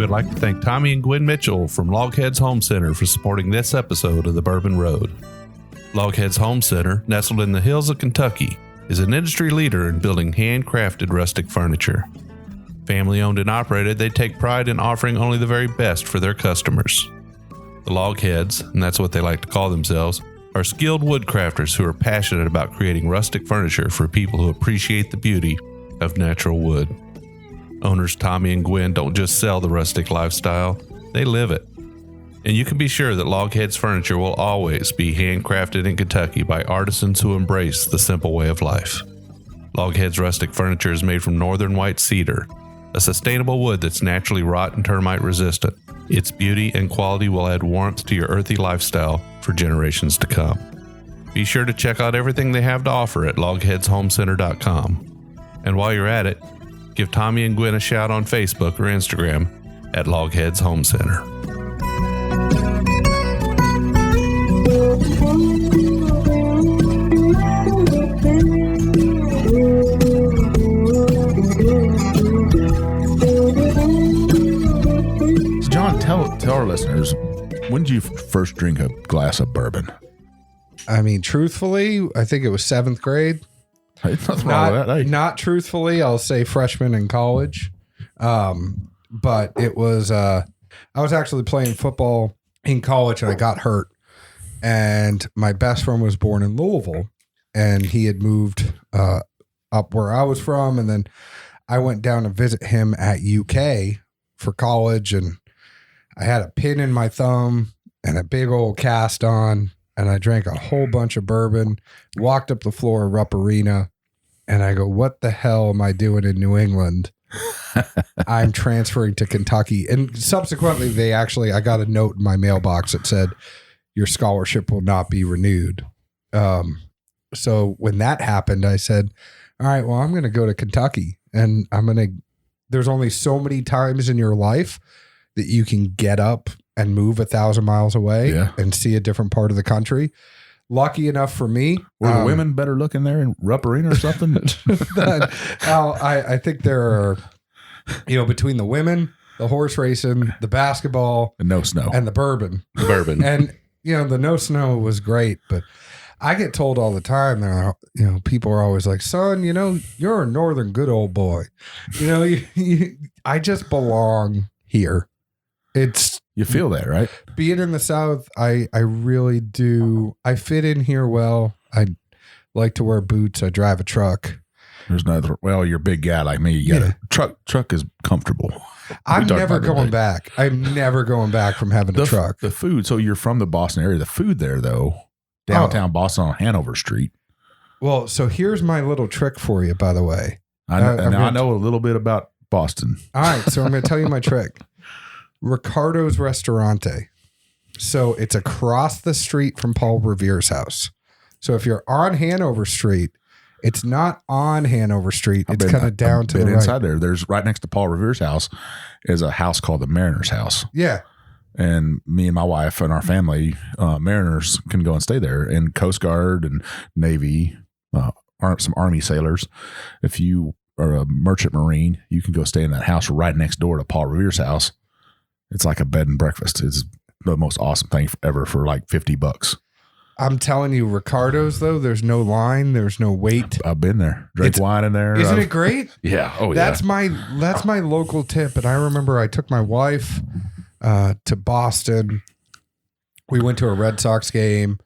I'd like to thank Tommy and Gwen Mitchell from Logheads Home Center for supporting this episode of The Bourbon Road. Logheads Home Center, nestled in the hills of Kentucky, is an industry leader in building handcrafted rustic furniture. Family owned and operated, they take pride in offering only the very best for their customers. The Logheads, and that's what they like to call themselves, are skilled woodcrafters who are passionate about creating rustic furniture for people who appreciate the beauty of natural wood. Owners Tommy and Gwen don't just sell the rustic lifestyle, they live it. And you can be sure that Logheads furniture will always be handcrafted in Kentucky by artisans who embrace the simple way of life. Logheads rustic furniture is made from northern white cedar, a sustainable wood that's naturally rot and termite resistant. Its beauty and quality will add warmth to your earthy lifestyle for generations to come. Be sure to check out everything they have to offer at logheadshomecenter.com. And while you're at it, give Tommy and Gwen a shout on Facebook or Instagram at Logheads Home Center. So John, tell our listeners, when did you first drink a glass of bourbon? I mean, truthfully, I think it was 7th grade. There's nothing wrong with that. Hey. Not truthfully, I'll say freshman in college. But it was, I was actually playing football in college and I got hurt. And my best friend was born in Louisville and he had moved up where I was from. And then I went down to visit him at UK for college. And I had a pin in my thumb and a big old cast on. And I drank a whole bunch of bourbon, walked up the floor of Rupp Arena, and I go, what the hell am I doing in New England? I'm transferring to Kentucky. And subsequently, I got a note in my mailbox that said, your scholarship will not be renewed. So when that happened, I said, all right, well, I'm going to go to Kentucky. And there's only so many times in your life that you can get up and move 1,000 miles away and see a different part of the country. Lucky enough for me. Were the women better looking there in Rupp Arena or something? I think there are, between the women, the horse racing, the basketball, and no snow, and the bourbon. And, the no snow was great, but I get told all the time, people are always like, son, you're a northern good old boy. I just belong here. You feel that, right? Being in the South, I really do. I fit in here well. I like to wear boots. I drive a truck. There's another. Well, you're a big guy like me. You got a truck is comfortable. I'm never going back. I'm never going back from having a truck. The food. So you're from the Boston area. The food there, though, downtown Boston on Hanover Street. Well, so here's my little trick for you, by the way. I know a little bit about Boston. All right. So I'm going to tell you my trick. Ricardo's Restaurante. So it's across the street from Paul Revere's house. So if you're on Hanover Street, it's not on Hanover Street. It's kind of down to the right. Inside there. There's right next to Paul Revere's house is a house called the Mariner's House. Yeah. And me and my wife and our family, Mariners can go and stay there. And Coast Guard and Navy, some Army sailors. If you are a merchant Marine, you can go stay in that house right next door to Paul Revere's house. It's like a bed and breakfast. It's the most awesome thing ever for like $50. I'm telling you, Ricardo's, though, there's no line. There's no wait. I've been there. Drink wine in there. Isn't it great? Yeah. Oh, that's my local tip. And I remember I took my wife to Boston. We went to a Red Sox game.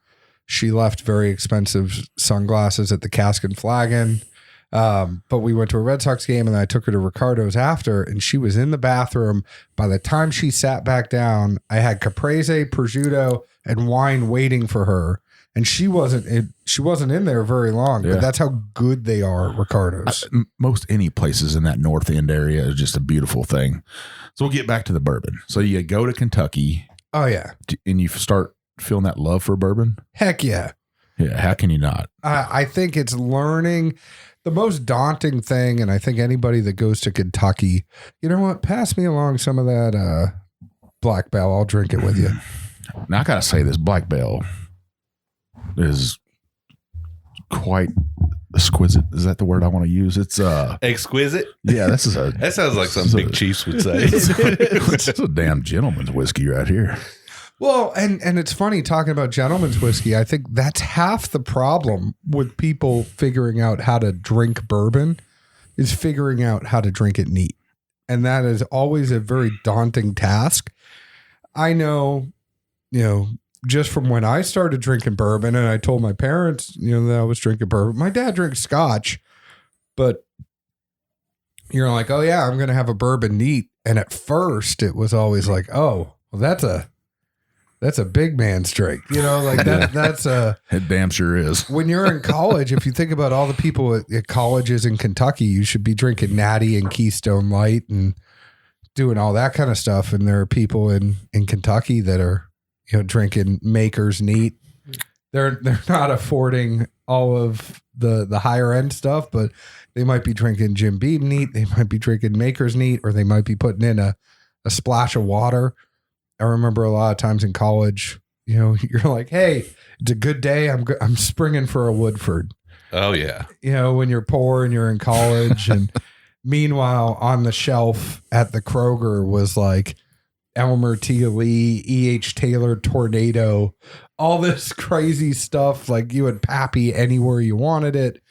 She left very expensive sunglasses at the Cask and Flagon. But we went to a Red Sox game and I took her to Ricardo's after, and she was in the bathroom. By the time she sat back down, I had caprese, prosciutto, and wine waiting for her. And she wasn't in there very long, but that's how good they are at Ricardo's. Most any places in that North End area is just a beautiful thing. So we'll get back to the bourbon. So you go to Kentucky. Oh, yeah. And you start feeling that love for bourbon. Heck yeah. Yeah. How can you not? I think it's learning the most daunting thing. And I think anybody that goes to Kentucky, you know what? Pass me along some of that Black Bell. I'll drink it with you. Now, I got to say, this Black Bell is quite exquisite. Is that the word I want to use? It's exquisite. Yeah, that sounds like something Big Chiefs would say. It's a damn gentleman's whiskey right here. Well, and it's funny talking about gentleman's whiskey. I think that's half the problem with people figuring out how to drink bourbon is figuring out how to drink it neat. And that is always a very daunting task. I know, just from when I started drinking bourbon and I told my parents, that I was drinking bourbon. My dad drinks scotch, but you're like, oh yeah, I'm going to have a bourbon neat. And at first it was always like, oh, well, that's a big man's drink, that's a. It damn sure is. When you're in college, if you think about all the people at colleges in Kentucky, you should be drinking Natty and Keystone Light and doing all that kind of stuff. And there are people in Kentucky that are, drinking Maker's Neat. They're not affording all of the higher end stuff, but they might be drinking Jim Beam Neat. They might be drinking Maker's Neat, or they might be putting in a splash of water. I remember a lot of times in college, you're like, hey, it's a good day. I'm springing for a Woodford. Oh yeah. When you're poor and you're in college, and meanwhile on the shelf at the Kroger was like Elmer T. Lee, E.H. Taylor Tornado, all this crazy stuff. Like you had Pappy anywhere you wanted it.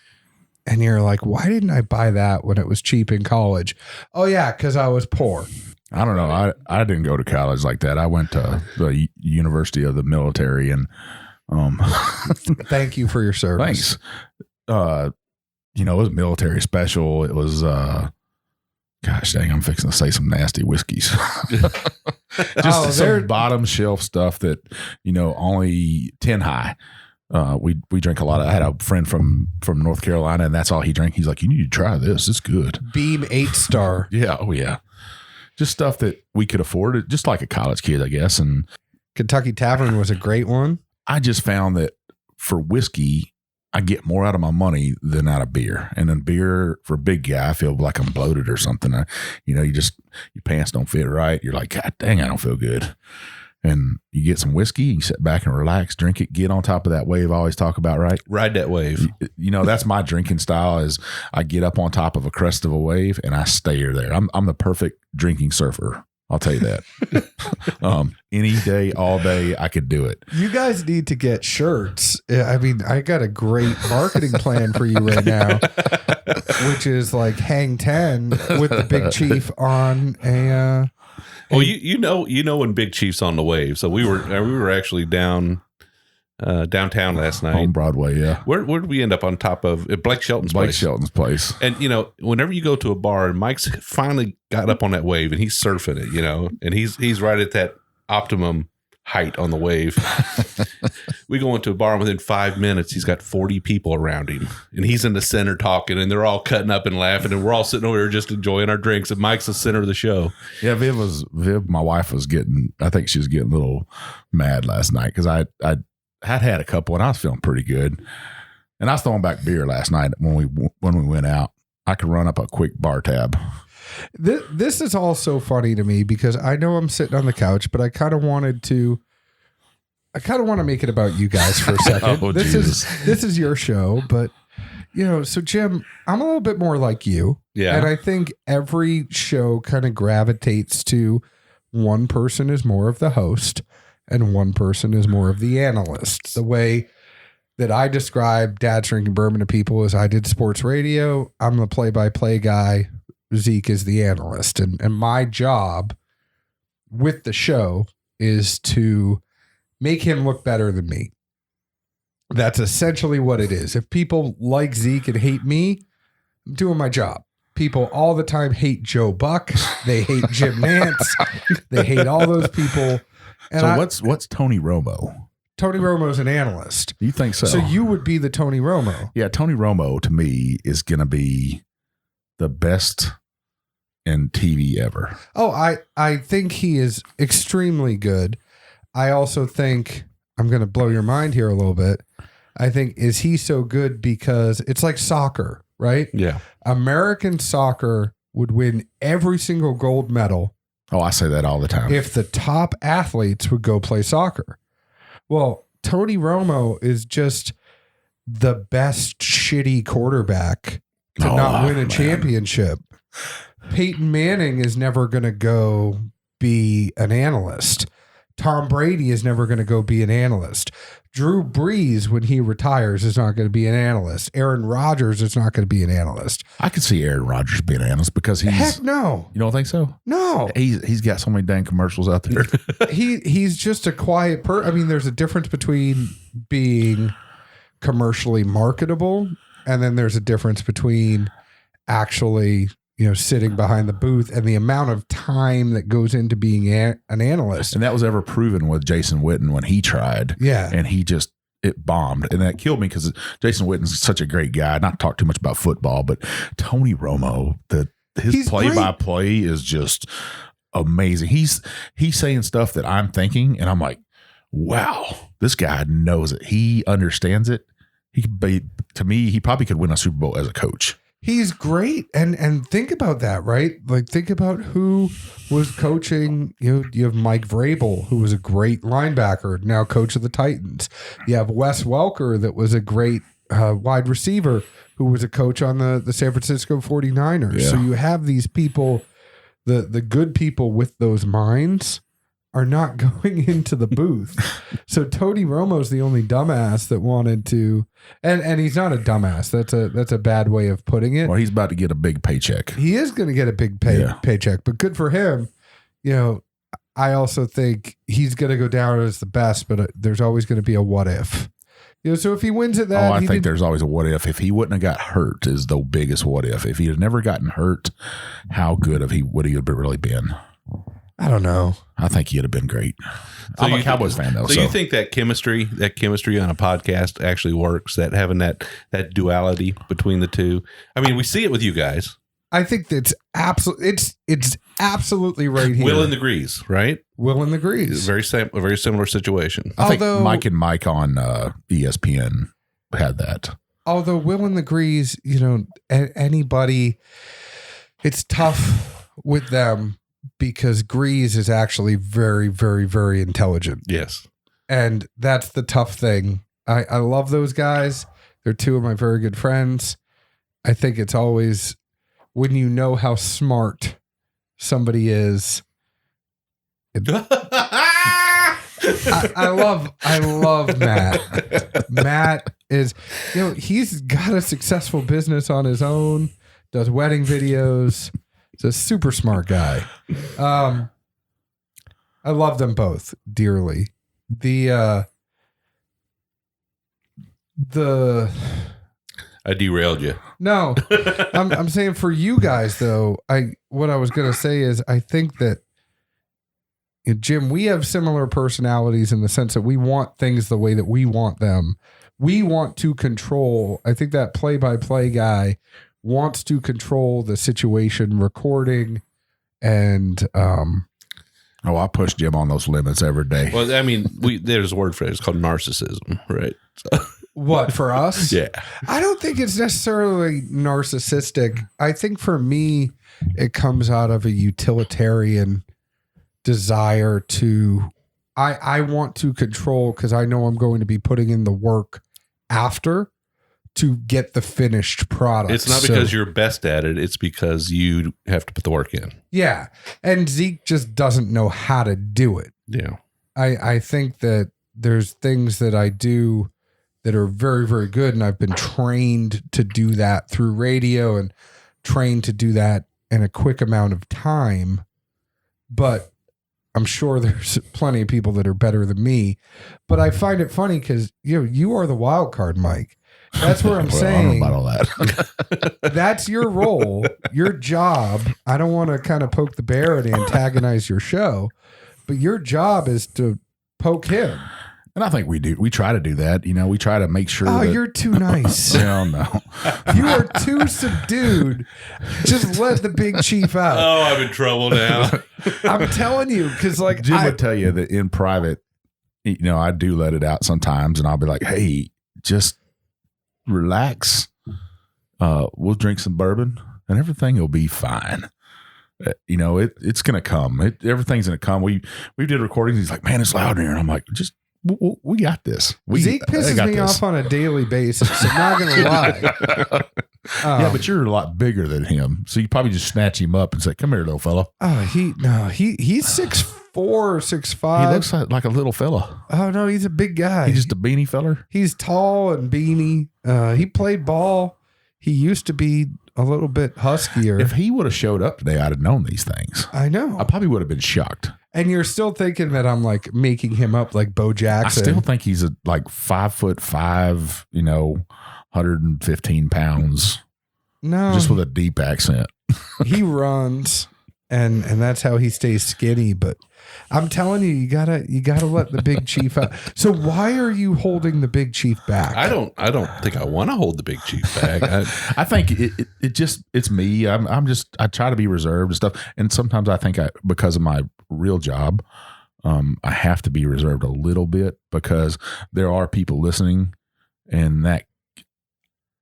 And you're like, why didn't I buy that when it was cheap in college? Oh yeah, because I was poor. I don't know. I didn't go to college like that. I went to the University of the Military, and thank you for your service. Thanks. It was military special. It was gosh dang, I'm fixing to say some nasty whiskeys. Just some bottom shelf stuff that, only 10 high. We drink a lot of. I had a friend from North Carolina, and that's all he drank. He's like, you need to try this. It's good. Beam 8-star. Yeah. Oh yeah. Just stuff that we could afford, just like a college kid, I guess. And Kentucky Tavern was a great one. I just found that for whiskey, I get more out of my money than out of beer. And then beer, for a big guy, I feel like I'm bloated or something. Your pants don't fit right. You're like, God dang, I don't feel good. And you get some whiskey, you sit back and relax, drink it, get on top of that wave I always talk about, right? Ride that wave. That's my drinking style is I get up on top of a crest of a wave and I stay there. I'm the perfect drinking surfer. I'll tell you that. Any day, all day, I could do it. You guys need to get shirts. I mean, I got a great marketing plan for you right now, which is like hang 10 with the Big Chief on a... Well, you know when Big Chief's on the wave. So we were actually downtown last night on Broadway. Yeah, where did we end up? On top of Blake Shelton's place. And whenever you go to a bar, and Mike's finally got up on that wave and he's surfing it, and he's right at that optimum height on the wave. We go into a bar, and within 5 minutes, he's got 40 people around him, and he's in the center talking, and they're all cutting up and laughing, and we're all sitting over here just enjoying our drinks, and Mike's the center of the show. Yeah, Viv, my wife I think she was getting a little mad last night because I had a couple, and I was feeling pretty good, and I was throwing back beer last night when we went out. I could run up a quick bar tab. This is all so funny to me because I know I'm sitting on the couch, but I kind of want to make it about you guys for a second. Oh, this is your show, but so Jim, I'm a little bit more like you. Yeah. And I think every show kind of gravitates to one person is more of the host and one person is more of the analyst. The way that I describe Dads Drinking Bourbon to people is I did sports radio. I'm the play-by-play guy. Zeke is the analyst. And my job with the show is to make him look better than me. That's essentially what it is. If people like Zeke and hate me, doing my job. People all the time hate Joe Buck. They hate Jim Nance. They hate all those people. And what's Tony Romo? Tony Romo's an analyst. You think so? So you would be the Tony Romo. Yeah, Tony Romo to me is going to be the best in TV ever. Oh, I think he is extremely good. I also think, I'm going to blow your mind here a little bit. I think, is he so good because it's like soccer, right? Yeah. American soccer would win every single gold medal. Oh, I say that all the time. If the top athletes would go play soccer. Well, Tony Romo is just the best shitty quarterback to not win a championship. Peyton Manning is never going to go be an analyst. Tom Brady is never going to go be an analyst. Drew Brees, when he retires, is not going to be an analyst. Aaron Rodgers is not going to be an analyst. I could see Aaron Rodgers being an analyst because he's... Heck no. You don't think so? No. He's got so many dang commercials out there. He's just a quiet person. I mean, there's a difference between being commercially marketable, and then there's a difference between actually, sitting behind the booth and the amount of time that goes into being an analyst. And that was ever proven with Jason Witten when he tried. Yeah. And it bombed. And that killed me because Jason Witten's such a great guy. Not to talk too much about football, but Tony Romo, his play-by-play is just amazing. He's saying stuff that I'm thinking, and I'm like, wow, this guy knows it. He understands it. To me, he probably could win a Super Bowl as a coach. He's great. And think about that, right? Like, think about who was coaching. You have Mike Vrabel, who was a great linebacker, now coach of the Titans. You have Wes Welker, that was a great wide receiver, who was a coach on the San Francisco 49ers. Yeah. So you have these people, the good people with those minds are not going into the booth. So Tony Romo's the only dumbass that wanted to, and he's not a dumbass. That's a bad way of putting it. Well, he's about to get a big paycheck. He is going to get a big paycheck, but good for him. I also think he's going to go down as the best, but there's always going to be a what if. So if he wins at that, I think there's always a what if. If he wouldn't have got hurt is the biggest what if. If he had never gotten hurt, how good would he have really been? I don't know. I think he'd have been great. I'm a Cowboys fan though. So you think that chemistry on a podcast actually works? That having that duality between the two. I mean, we see it with you guys. I think that's it's absolutely right here. Will and the Grease, right? Will and the Grease. A very similar situation. I think Mike and Mike on ESPN had that. Although Will and the Grease, anybody, it's tough with them. Because Grease is actually very, very, very intelligent. Yes. And that's the tough thing. I love those guys. They're two of my very good friends. I think it's always when you know how smart somebody is. I love Matt. Matt is, he's got a successful business on his own, does wedding videos. He's a super smart guy. I love them both dearly. I derailed you. No, I'm saying for you guys though. What I was gonna say is I think that Jim, we have similar personalities in the sense that we want things the way that we want them. We want to control. I think that play-by-play guy wants to control the situation, recording, and I push Jim on those limits every day. Well, I mean, there's a word for it. It's called narcissism, right? So. What, for us? Yeah. I don't think it's necessarily narcissistic. I think for me, it comes out of a utilitarian desire to, I want to control because I know I'm going to be putting in the work after to get the finished product. It's not because you're best at it. It's because you have to put the work in. Yeah. And Zeke just doesn't know how to do it. Yeah. I think that there's things that I do that are very, very good. And I've been trained to do that through radio and trained to do that in a quick amount of time. But I'm sure there's plenty of people that are better than me. But I find it funny because you are the wild card, Mike. That's where I'm Well, saying. I don't know about all that. That's your role, your job. I don't want to kind of poke the bear and antagonize your show, but your job is to poke him. And I think we do. We try to do that. We try to make sure. Oh, that, you're too nice. Hell no. You are too subdued. Just let the big chief out. Oh, I'm in trouble now. I'm telling you, because like Jim would tell you that in private, I do let it out sometimes, and I'll be like, "Hey, just relax. We'll drink some bourbon, and everything will be fine." It's gonna come. Everything's gonna come. We did recordings. He's like, "Man, it's loud in here," and I'm like, "Just we got this." Zeke pisses me off on a daily basis. I'm not gonna lie. Yeah, but you're a lot bigger than him, so you probably just snatch him up and say, "Come here, little fella." Oh, he's 6'4", 6'5". He looks like a little fella. Oh no, he's a big guy. He's just a beanie feller. He's tall and beanie. He played ball. He used to be a little bit huskier. If he would have showed up today, I'd have known these things. I know. I probably would have been shocked. And you're still thinking that I'm like making him up like Bo Jackson. I still think he's like 5'5", 115 pounds. No, Just with a deep accent. he runs and that's how he stays skinny. But I'm telling you, you gotta let the big chief out. So why are you holding the big chief back? I don't think I want to hold the big chief back. I think it's me. I try to be reserved and stuff. And sometimes I think because of my real job, I have to be reserved a little bit because there are people listening, and that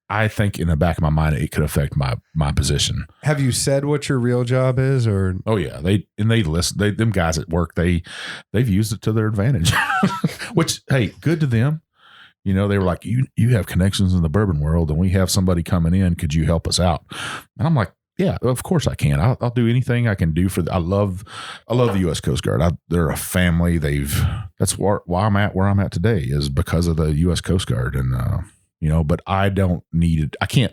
I think in the back of my mind it could affect my position. Have you said what your real job is, or? Oh yeah, they listen. Them guys at work, they've used it to their advantage, which hey, good to them. They were like, you have connections in the bourbon world, and we have somebody coming in. Could you help us out? And I'm like, yeah, of course I can. I'll do anything I can do for. I love the U.S. Coast Guard. They're a family. That's why I'm at where I'm at today is because of the U.S. Coast Guard, and but I don't need it. I can't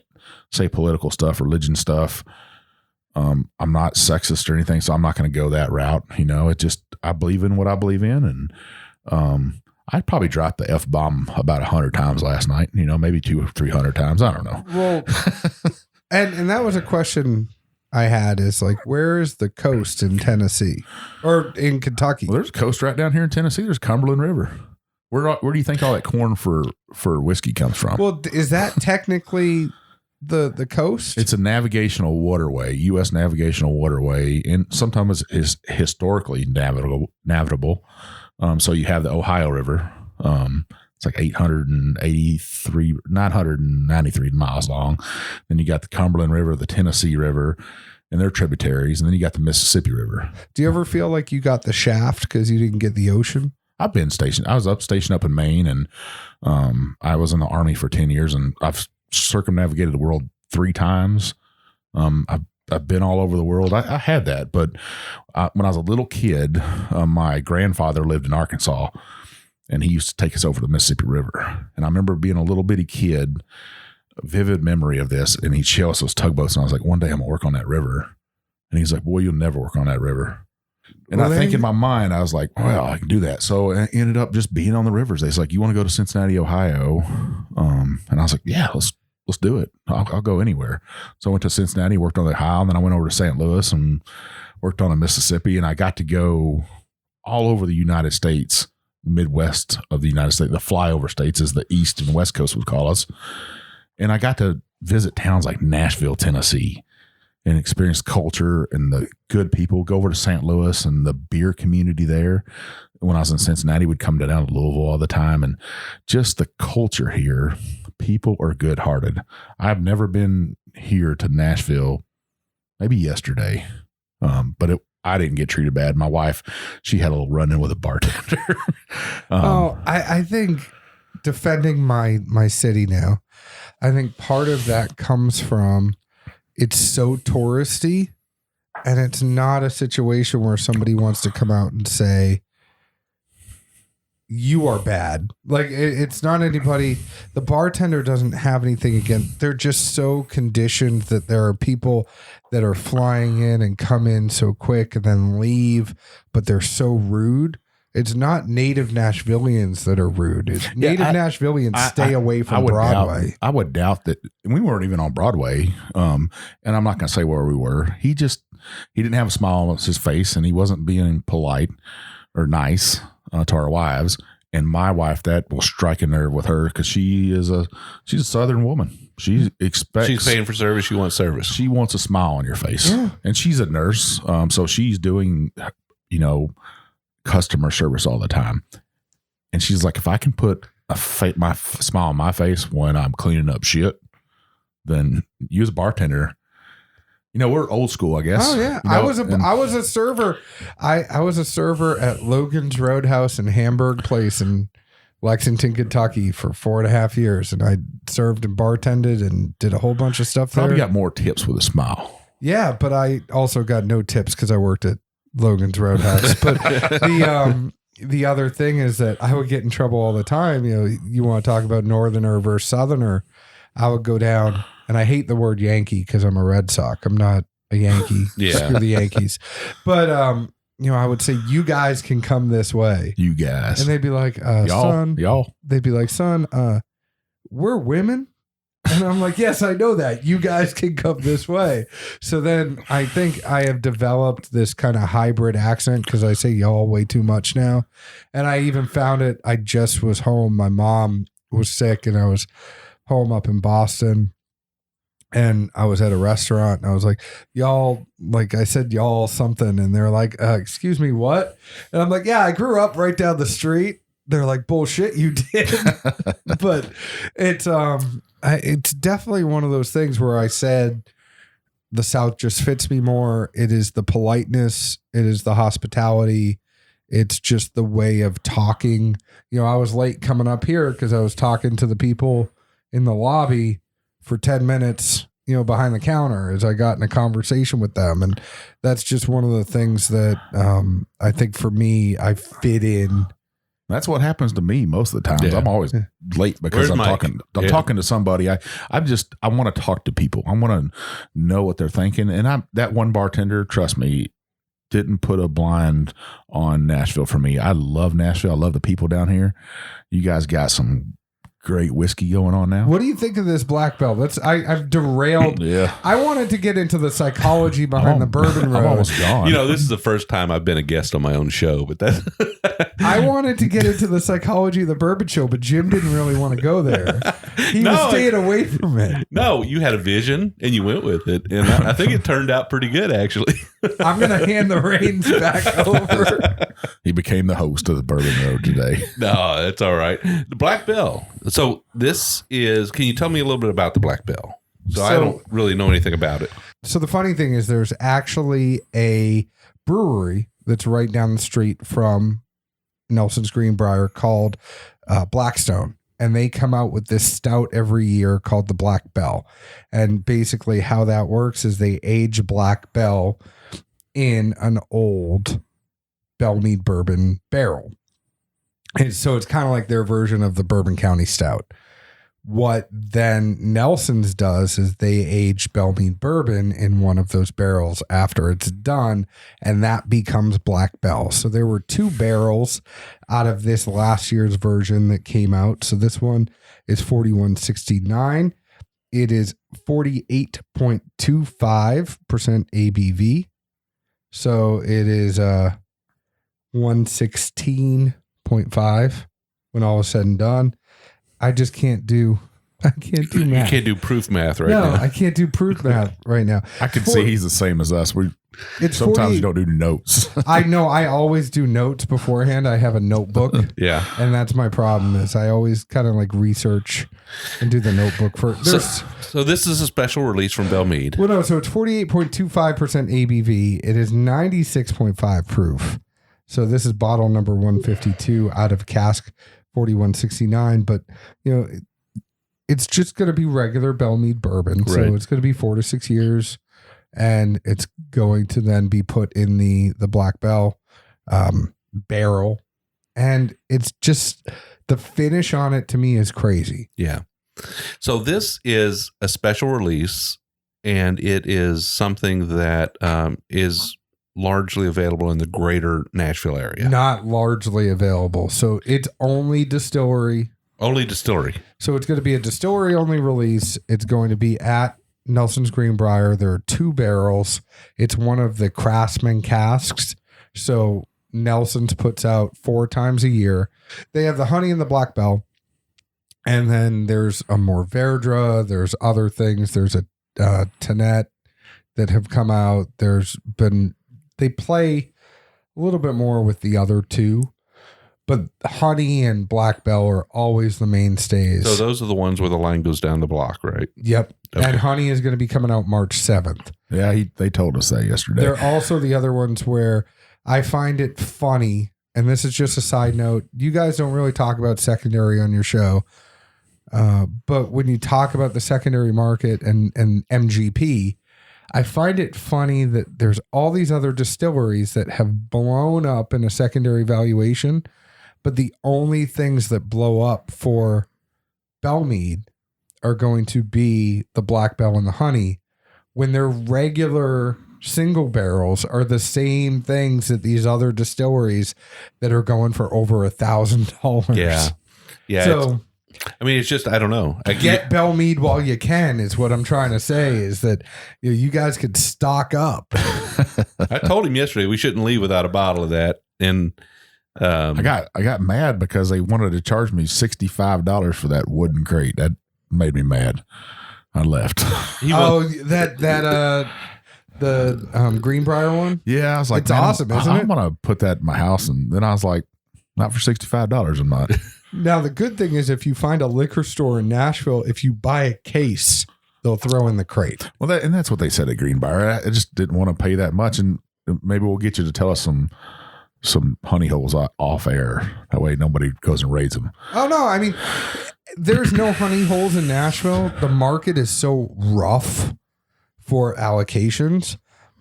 say political stuff, religion stuff. I'm not sexist or anything, so I'm not going to go that route. I believe in what I believe in, and I probably dropped the F-bomb about 100 times last night. Maybe 200 or 300 times. I don't know. Well, and that was a question I had is like, where is the coast in Tennessee or in Kentucky? Well, there's a coast right down here in Tennessee. There's Cumberland River. Where do you think all that corn for whiskey comes from? Well, is that technically the coast? It's a navigational waterway, U.S. navigational waterway, and sometimes is historically navigable. So you have the Ohio River. It's like 993 miles long. Then you got the Cumberland River, the Tennessee River, and their tributaries, and then you got the Mississippi River. Do you ever feel like you got the shaft because you didn't get the ocean? I've been stationed. I was stationed up in Maine, and I was in the Army for 10 years, and I've circumnavigated the world 3 times. I've been all over the world. I had that, but when I was a little kid, my grandfather lived in Arkansas, and he used to take us over the Mississippi River. And I remember being a little bitty kid, a vivid memory of this, and he'd show us those tugboats, and I was like, one day I'm gonna work on that river. And he's like, boy, you'll never work on that river. And I think in my mind, I was like, well, I can do that. So I ended up just being on the rivers. They was like, you want to go to Cincinnati, Ohio? And I was like, yeah, let's do it. I'll go anywhere. So I went to Cincinnati, worked on the Ohio, and then I went over to St. Louis and worked on the Mississippi. And I got to go all over the United States, the Midwest of the United States. The flyover states, as the East and West Coast would call us. And I got to visit towns like Nashville, Tennessee, and experience culture and the good people. Go over to St. Louis and the beer community there. When I was in Cincinnati, we'd come down to Louisville all the time. And just the culture here, people are good hearted. I've never been here to Nashville, maybe yesterday. But I didn't get treated bad. My wife, she had a little run in with a bartender. I think defending my city now, I think part of that comes from it's so touristy, and it's not a situation where somebody wants to come out and say, you are bad. Like it's not anybody. The bartender doesn't have anything against. They're just so conditioned that there are people that are flying in and come in so quick and then leave, but they're so rude It's not native Nashvillians that are rude. It's native Nashvillians stay away from Broadway. I would doubt that. We weren't even on Broadway. And I'm not going to say where we were. He didn't have a smile on his face, and he wasn't being polite or nice to our wives. And my wife, that will strike a nerve with her because she's a Southern woman. She's paying for service. She wants service. She wants a smile on your face. Yeah. And she's a nurse. So she's doing, customer service all the time. And she's like, if I can put my smile on my face when I'm cleaning up shit, then you as a bartender, we're old school, I guess. Oh yeah. I was a server. I was a server at Logan's Roadhouse and Hamburg Place in Lexington, Kentucky for 4.5 years. And I served and bartended and did a whole bunch of stuff there. Probably got more tips with a smile. Yeah, but I also got no tips because I worked at Logan's Roadhouse. But the other thing is that I would get in trouble all the time. You want to talk about Northerner versus Southerner. I would go down, and I hate the word Yankee because I'm a Red Sox. I'm not a Yankee. Yeah. Screw the Yankees. But, I would say, you guys can come this way. You guys. And they'd be like, son. Y'all. They'd be like, son, we're women. And I'm like, yes, I know that. You guys can come this way. So then I think I have developed this kind of hybrid accent because I say y'all way too much now. And I even found it. I just was home. My mom was sick and I was home up in Boston. And I was at a restaurant and I was like, y'all, like I said, y'all something. And they're like, excuse me, what? And I'm like, yeah, I grew up right down the street. They're like, bullshit, you did. But it's definitely one of those things where I said the South just fits me more. It is the politeness. It is the hospitality. It's just the way of talking. I was late coming up here because I was talking to the people in the lobby for 10 minutes, behind the counter as I got in a conversation with them. And that's just one of the things that I think for me, I fit in. That's what happens to me most of the times. Yeah. I'm always late because I'm talking to somebody. I want to talk to people. I want to know what they're thinking. And that one bartender, trust me, didn't put a blind on Nashville for me. I love Nashville. I love the people down here. You guys got some great whiskey going on now. What do you think of this black belt? I've derailed. Yeah. I wanted to get into the psychology behind the bourbon road. I'm almost gone. This is the first time I've been a guest on my own show, but that's I wanted to get into the psychology of the bourbon show, but Jim didn't really want to go there. He was staying away from it. No, you had a vision and you went with it. And I think it turned out pretty good, actually. I'm going to hand the reins back over. He became the host of the Bourbon Road today. No, that's all right. The Black Bell. So this is, can you tell me a little bit about the Black Bell? So I don't really know anything about it. So the funny thing is there's actually a brewery that's right down the street from Nelson's Greenbrier called Blackstone. And they come out with this stout every year called the Black Bell. And basically how that works is they age Black Bell in an old Bellmead bourbon barrel. And so it's kind of like their version of the Bourbon County Stout. What then Nelson's does is they age Bellmead bourbon in one of those barrels after it's done, and that becomes Black Bell. So there were 2 barrels out of this last year's version that came out. So this one is 4169. It is 48.25% ABV. So it is 116.5 when all is said and done. I can't do math. You can't do proof math right now. No, I can't do proof math right now. I can see he's the same as us. Sometimes you don't do notes. I know. I always do notes beforehand. I have a notebook. Yeah. And that's my problem is I always kind of like research and do the notebook for So this is a special release from Bellmead. Well, no. So it's 48.25% ABV. It is 96.5 proof. So this is bottle number 152 out of cask 4169. But, it's just going to be regular Bellmead bourbon. Right. So it's going to be 4 to 6 years. And it's going to then be put in the Black Bell barrel. And it's just the finish on it to me is crazy. Yeah. So this is a special release, and it is something that is largely available in the greater Nashville area? Not largely available. So it's only distillery. Only distillery. So it's going to be a distillery only release. It's going to be at Nelson's Greenbrier. There are 2 barrels. It's one of the Craftsman casks. So Nelson's puts out 4 times a year. They have the honey and the black bell. And then there's a more Verdra. There's other things. There's a Tenet that have come out. They play a little bit more with the other 2. But honey and black bell are always the mainstays. So those are the ones where the line goes down the block, right? Yep. Okay. And honey is going to be coming out March 7th. Yeah, they told us that yesterday. They're also the other ones where I find it funny, and this is just a side note. You guys don't really talk about secondary on your show. But when you talk about the secondary market and MGP, I find it funny that there's all these other distilleries that have blown up in a secondary valuation, but the only things that blow up for Bellmead are going to be the black bell and the honey, when their regular single barrels are the same things that these other distilleries that are going for over $1,000. Yeah. Yeah. So I mean, it's just, I don't know. get Bellmead while you can is what I'm trying to say, is that you guys could stock up. I told him yesterday we shouldn't leave without a bottle of that. And I got mad because they wanted to charge me $65 for that wooden crate. That made me mad. I left. The Greenbrier one? Yeah, I was like, it's awesome, isn't it? I'm going to put that in my house. And then I was like, not for $65, I'm not. Now, the good thing is if you find a liquor store in Nashville, if you buy a case, they'll throw in the crate. Well, that's what they said at Greenbrier. I just didn't want to pay that much. And maybe we'll get you to tell us some honey holes off air. That way nobody goes and raids them. Oh, no. I mean, there's no honey holes in Nashville. The market is so rough for allocations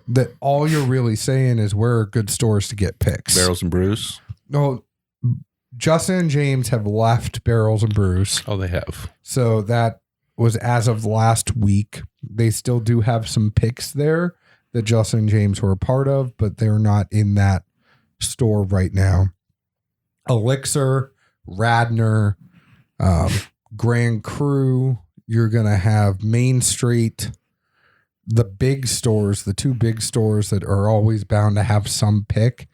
that all you're really saying is where are good stores to get picks. Barrels and Brews. No, Justin and James have left Barrels and Brews. Oh, they have. So that was as of last week. They still do have some picks there that Justin and James were a part of, but they're not in that store right now. Elixir, Radnor, Grand Cru. You're going to have Main Street. The big stores, the 2 big stores that are always bound to have some pick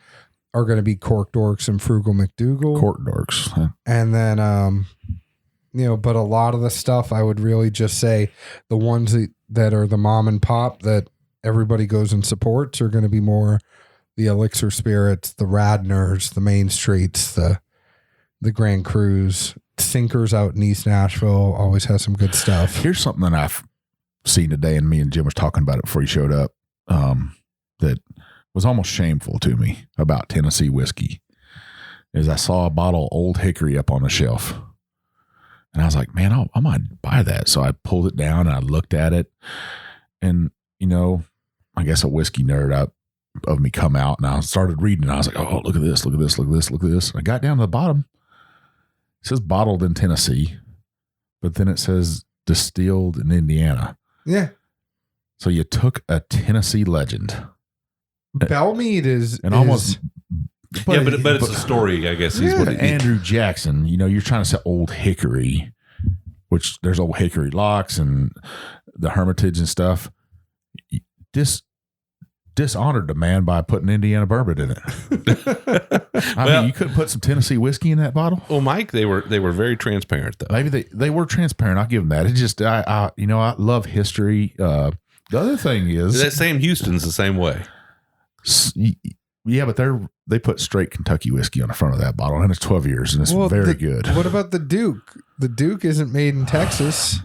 are going to be Cork Dorks and Frugal McDougal. Cork Dorks. Huh? And then, but a lot of the stuff I would really just say the ones that are the mom and pop that everybody goes and supports are going to be more the Elixir Spirits, the Radnors, the Main Streets, the Grand Crus. Sinkers out in East Nashville always has some good stuff. Here's something that I've seen today, and me and Jim was talking about it before you showed up, that was almost shameful to me about Tennessee whiskey. Is I saw a bottle of Old Hickory up on the shelf, and I was like, man, I might buy that. So I pulled it down and I looked at it, and I guess a whiskey nerd of me come out, and I started reading, and I was like, oh, look at this, look at this, look at this, look at this. And I got down to the bottom. It says bottled in Tennessee, but then it says distilled in Indiana. Yeah. So you took a Tennessee legend. Bellmead is almost, but it's a story, I guess. He's what Andrew Jackson. You're trying to say Old Hickory, which there's Old Hickory locks and the Hermitage and stuff. Dishonored the man by putting Indiana bourbon in it. I mean, you couldn't put some Tennessee whiskey in that bottle. Well, Mike, they were very transparent though. Maybe they were transparent. I'll give them that. It just I love history. The other thing is that Sam Houston's the same way. Yeah, but they put straight Kentucky whiskey on the front of that bottle, and it's 12 years, and it's very good. What about the Duke? The Duke isn't made in Texas.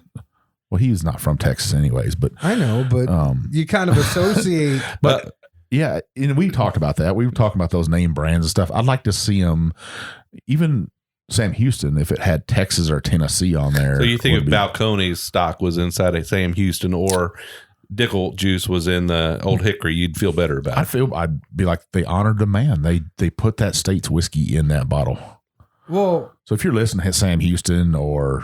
Well, he's not from Texas anyways, but I know, but you kind of associate. But yeah, and we talked about that. We were talking about those name brands and stuff. I'd like to see them, even Sam Houston, if it had Texas or Tennessee on there. So you think if Balcones stock was inside a Sam Houston or Dickel juice was in the Old Hickory, you'd feel better about it. I'd be like, they honored the man. They put that state's whiskey in that bottle. Well, so if you're listening to Sam Houston or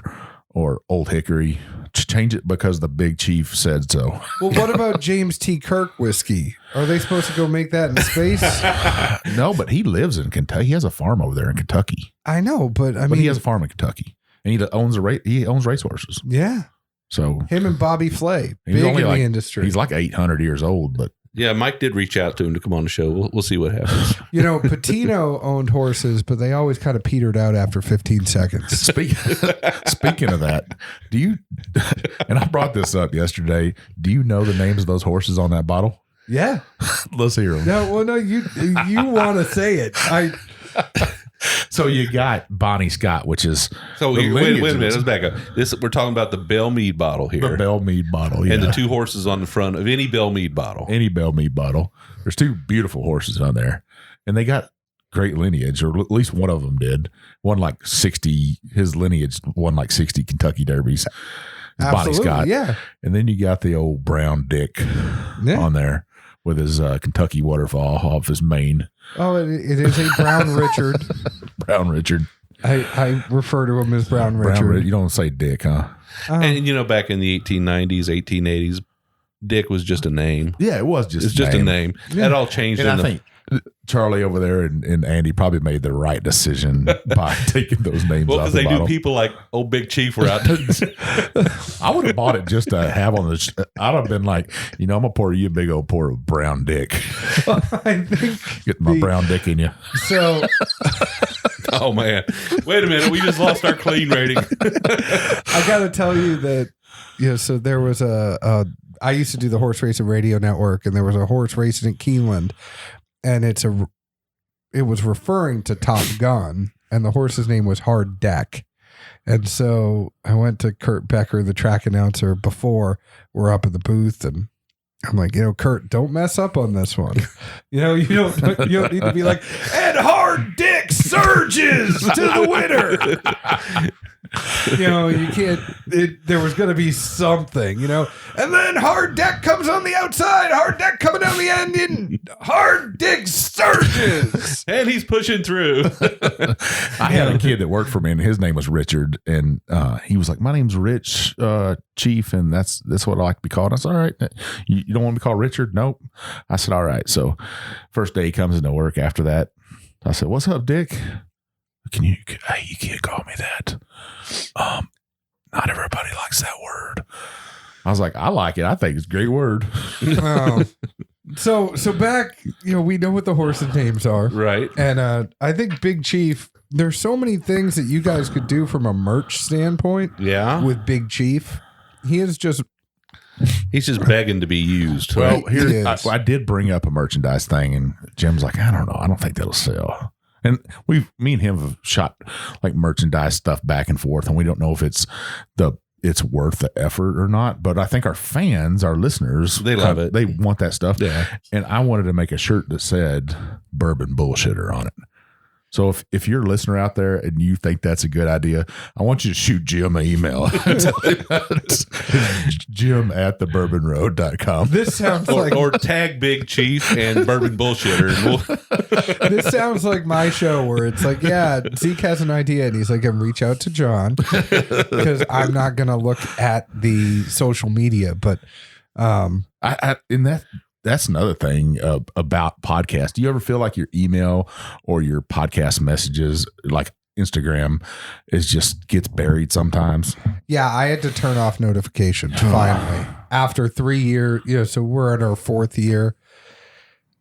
or Old Hickory. Change it because the Big Chief said so. Well, what about James T. Kirk whiskey? Are they supposed to go make that in space? No, but he lives in Kentucky. He has a farm over there in Kentucky. I know, but I But mean, he has a farm in Kentucky, and he owns racehorses. yeah. So Him and Bobby Flay, he's big only in like, the industry. he's like 800 years old, but Yeah, Mike did reach out to him to come on the show. We'll see what happens. You know, Patino owned horses, but they always kind of petered out after 15 seconds. Speaking of that, do you? And I brought this up yesterday. Do you know the names of those horses on that bottle? Yeah. Let's hear them. No, well, no, you want to say it. So you got Bonnie Scott, which is So the wait a lineage minute. of Let's back up. We're talking about the Bell Mead bottle here, the Bell Mead bottle, yeah. and the 2 horses on the front of any Bell Mead bottle. Any Bell Mead bottle. There's 2 beautiful horses on there, and they got great lineage, or at least one of them did. Won like 60. His lineage won like 60 Kentucky Derbies. It's Bonnie Scott, yeah. and then you got the old Brown Dick on there with his Kentucky waterfall off his mane. Oh, it is a Brown Richard. Brown Richard. I refer to him as Brown Richard. You don't say Dick, huh? And you know, back in the 1890s, 1880s, Dick was just a name. Yeah, it was just. It's just a name. Yeah. That all changed. And I think Charlie over there and Andy probably made the right decision by taking those names well, off because the they bottle. knew people like old Big Chief were out. I would have bought it just to have on the. I'd have been like, I'm gonna pour you a big old pour of Brown Dick. I think Get my Brown Dick in you. so. Oh man! Wait a minute, we just lost our clean rating. I got to tell you that, so there was I used to do the horse racing radio network, and there was a horse racing at Keeneland, and it was referring to Top Gun, and the horse's name was Hard Deck. And so I went to Kurt Becker, the track announcer, before we're up in the booth, and I'm like, Kurt, don't mess up on this one. You don't need to be like, and Hard Dick surges to the winner. You can't. There was going to be something, and then Hard Deck comes on the outside, Hard Deck coming down the end, and Hard Dick surges, and he's pushing through. I had a kid that worked for me, and his name was Richard, and he was like, "My name's Rich, Chief, and that's what I like to be called." I said, "All right, you don't want to be called Richard?" Nope. I said, "All right." So, first day he comes into work after that, I said, "What's up, Dick? You can't call me that. Not everybody likes that word." I was like, "I like it. I think it's a great word." So back, we know what the horses' names are, Right? And I think Big Chief. There's so many things that you guys could do from a merch standpoint. Yeah, with Big Chief, he's just begging to be used. Well, Right? here I did bring up a merchandise thing, and Jim's like, "I don't know. I don't think that'll sell." And me and him have shot like merchandise stuff back and forth, and we don't know if it's worth the effort or not. But I think our fans, our listeners, They love it. They want that stuff. Yeah. And I wanted to make a shirt that said "Bourbon Bullshitter" on it. So if you're a listener out there and you think that's a good idea, I want you to shoot Jim an email. Jim@thebourbonroad.com. This sounds like or tag Big Chief and Bourbon Bullshitter. this sounds like my show where it's like, yeah, Zeke has an idea and he's like, "I'm reach out to John," because I'm not gonna look at the social media, but That's another thing about podcasts. Do you ever feel like your email or your podcast messages, like Instagram, gets buried sometimes? yeah, I had to turn off notifications finally after 3 years. So we're at our 4th year.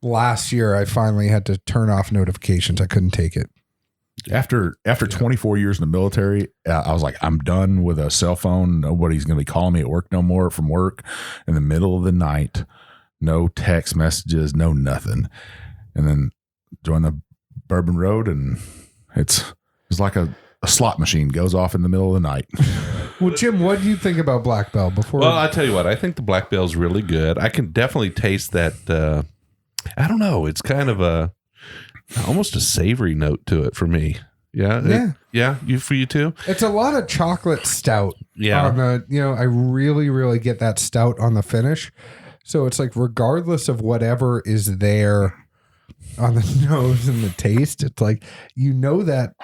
Last year, I finally had to turn off notifications. I couldn't take it. After 24 years in the military, I was like, I'm done with a cell phone. Nobody's going to be calling me at work no more from work in the middle of the night. No text messages, no nothing. And then join the Bourbon Road, and it's like a slot machine goes off in the middle of the night. Well, Jim, what do you think about Black Bell before? Well, I tell you what, I think the Black Bell's really good. I can definitely taste that. I don't know. It's kind of almost a savory note to it for me. Yeah. Yeah. For you too? It's a lot of chocolate stout. Yeah. On the, I really, really get that stout on the finish. So it's like, regardless of whatever is there on the nose and the taste, it's like, that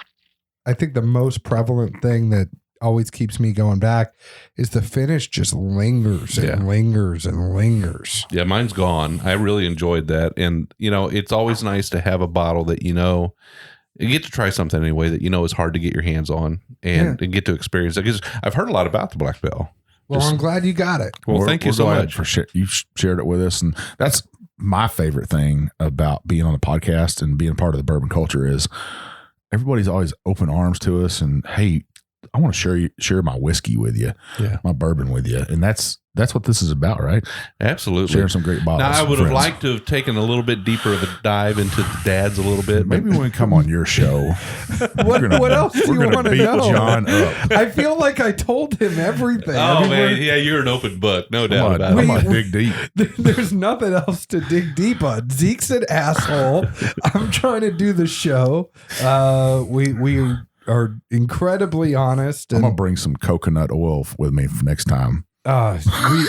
I think the most prevalent thing that always keeps me going back is the finish just lingers and lingers and lingers. Yeah, mine's gone. I really enjoyed that. And, it's always nice to have a bottle that, you get to try something anyway that, is hard to get your hands on and get to experience it. Because I've heard a lot about the Black Bell. Well, I'm glad you got it. Well, thank you so much. You shared it with us. And that's my favorite thing about being on the podcast and being part of the bourbon culture is everybody's always open arms to us. And, hey, I want to share my whiskey with you, my bourbon with you. And that's what this is about, right? Absolutely. Sharing some great bottles. Now, I would have liked to have taken a little bit deeper of a dive into the dads a little bit. Maybe when we come on your show. What else do you want to know? John up. I feel like I told him everything. Oh, man. Yeah, you're an open book. No doubt about it. I'm going to dig deep. There's nothing else to dig deep on. Zeke's an asshole. I'm trying to do the show. We are incredibly honest. I'm going to bring some coconut oil with me for next time. I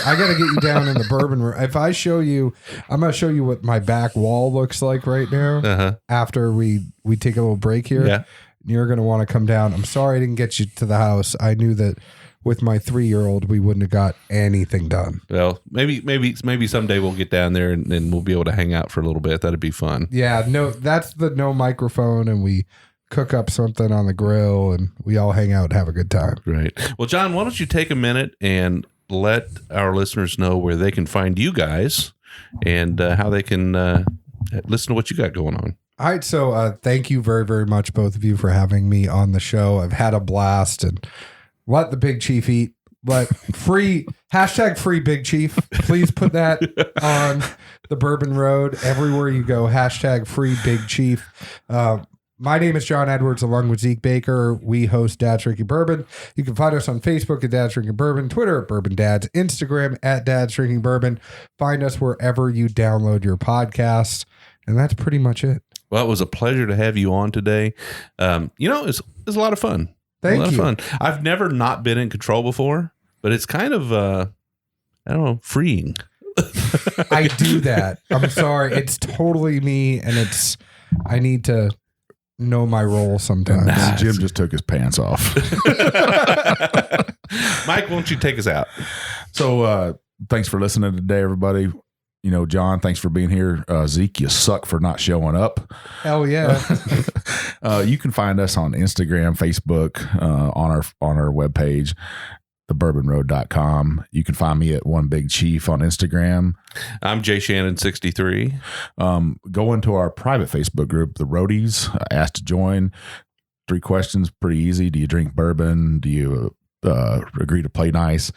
got to get you down in the bourbon room. If I show you, I'm going to show you what my back wall looks like right now. After we take a little break here. Yeah. You're going to want to come down. I'm sorry I didn't get you to the house. I knew that with my 3-year-old, we wouldn't have got anything done. Well, maybe someday we'll get down there and we'll be able to hang out for a little bit. That'd be fun. Yeah, no, that's the no microphone, and we cook up something on the grill, and we all hang out and have a good time. Right. Well, John, why don't you take a minute and let our listeners know where they can find you guys and how they can listen to what you got going on. All right. So thank you very, very much, both of you, for having me on the show. I've had a blast, and let the Big Chief eat. But free Big Chief. Please put that on the Bourbon Road everywhere you go. #free Big Chief. My name is John Edwards, along with Zeke Baker. We host Dads Drinking Bourbon. You can find us on Facebook at Dads Drinking Bourbon, Twitter at Bourbon Dads, Instagram at Dads Drinking Bourbon. Find us wherever you download your podcasts. And that's pretty much it. Well, it was a pleasure to have you on today. It's a lot of fun. Thank you. A lot of fun. I've never not been in control before, but it's kind of, freeing. I do that. I'm sorry. It's totally me, and I need to know my role sometimes. Jim just took his pants off. Mike, why don't you take us out? So thanks for listening today, everybody. John, thanks for being here. Zeke, you suck for not showing up. Hell yeah. You can find us on Instagram, Facebook, on our webpage, thebourbonroad.com. You can find me at One Big Chief on Instagram. I'm Jay Shannon 63. Go into our private Facebook group, The Roadies. Ask to join. 3 questions, pretty easy. Do you drink bourbon? Do you agree to play nice?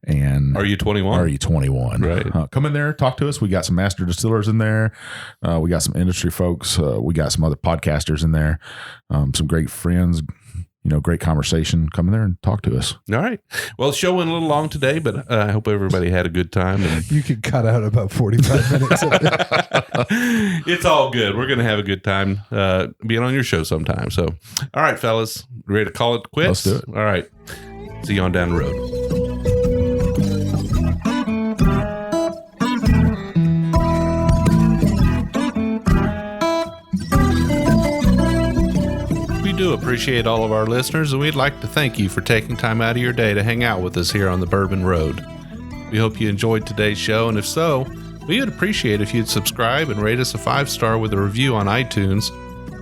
And are you 21? Right. Come in there, talk to us. We got some master distillers in there. We got some industry folks. We got some other podcasters in there. Some great friends. Great conversation. Come in there and talk to us. All right. Well, the show went a little long today, but I hope everybody had a good time. And you could cut out about 45 minutes of it. It's all good. We're going to have a good time being on your show sometime. So, all right, fellas, ready to call it quits? Let's do it. All right. See you on down the road. Do appreciate all of our listeners, and we'd like to thank you for taking time out of your day to hang out with us here on the Bourbon Road. We hope you enjoyed today's show, and if so, we would appreciate if you'd subscribe and rate us a 5-star with a review on iTunes.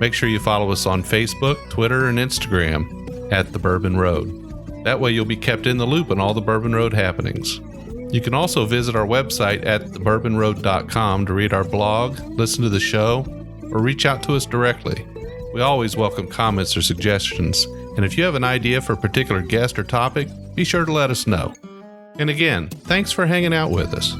Make sure you follow us on Facebook, Twitter, and Instagram at the Bourbon Road. That way you'll be kept in the loop on all the Bourbon Road happenings. You can also visit our website at thebourbonroad.com to read our blog, listen to the show, or reach out to us directly. We always welcome comments or suggestions, and if you have an idea for a particular guest or topic, be sure to let us know. And again, thanks for hanging out with us.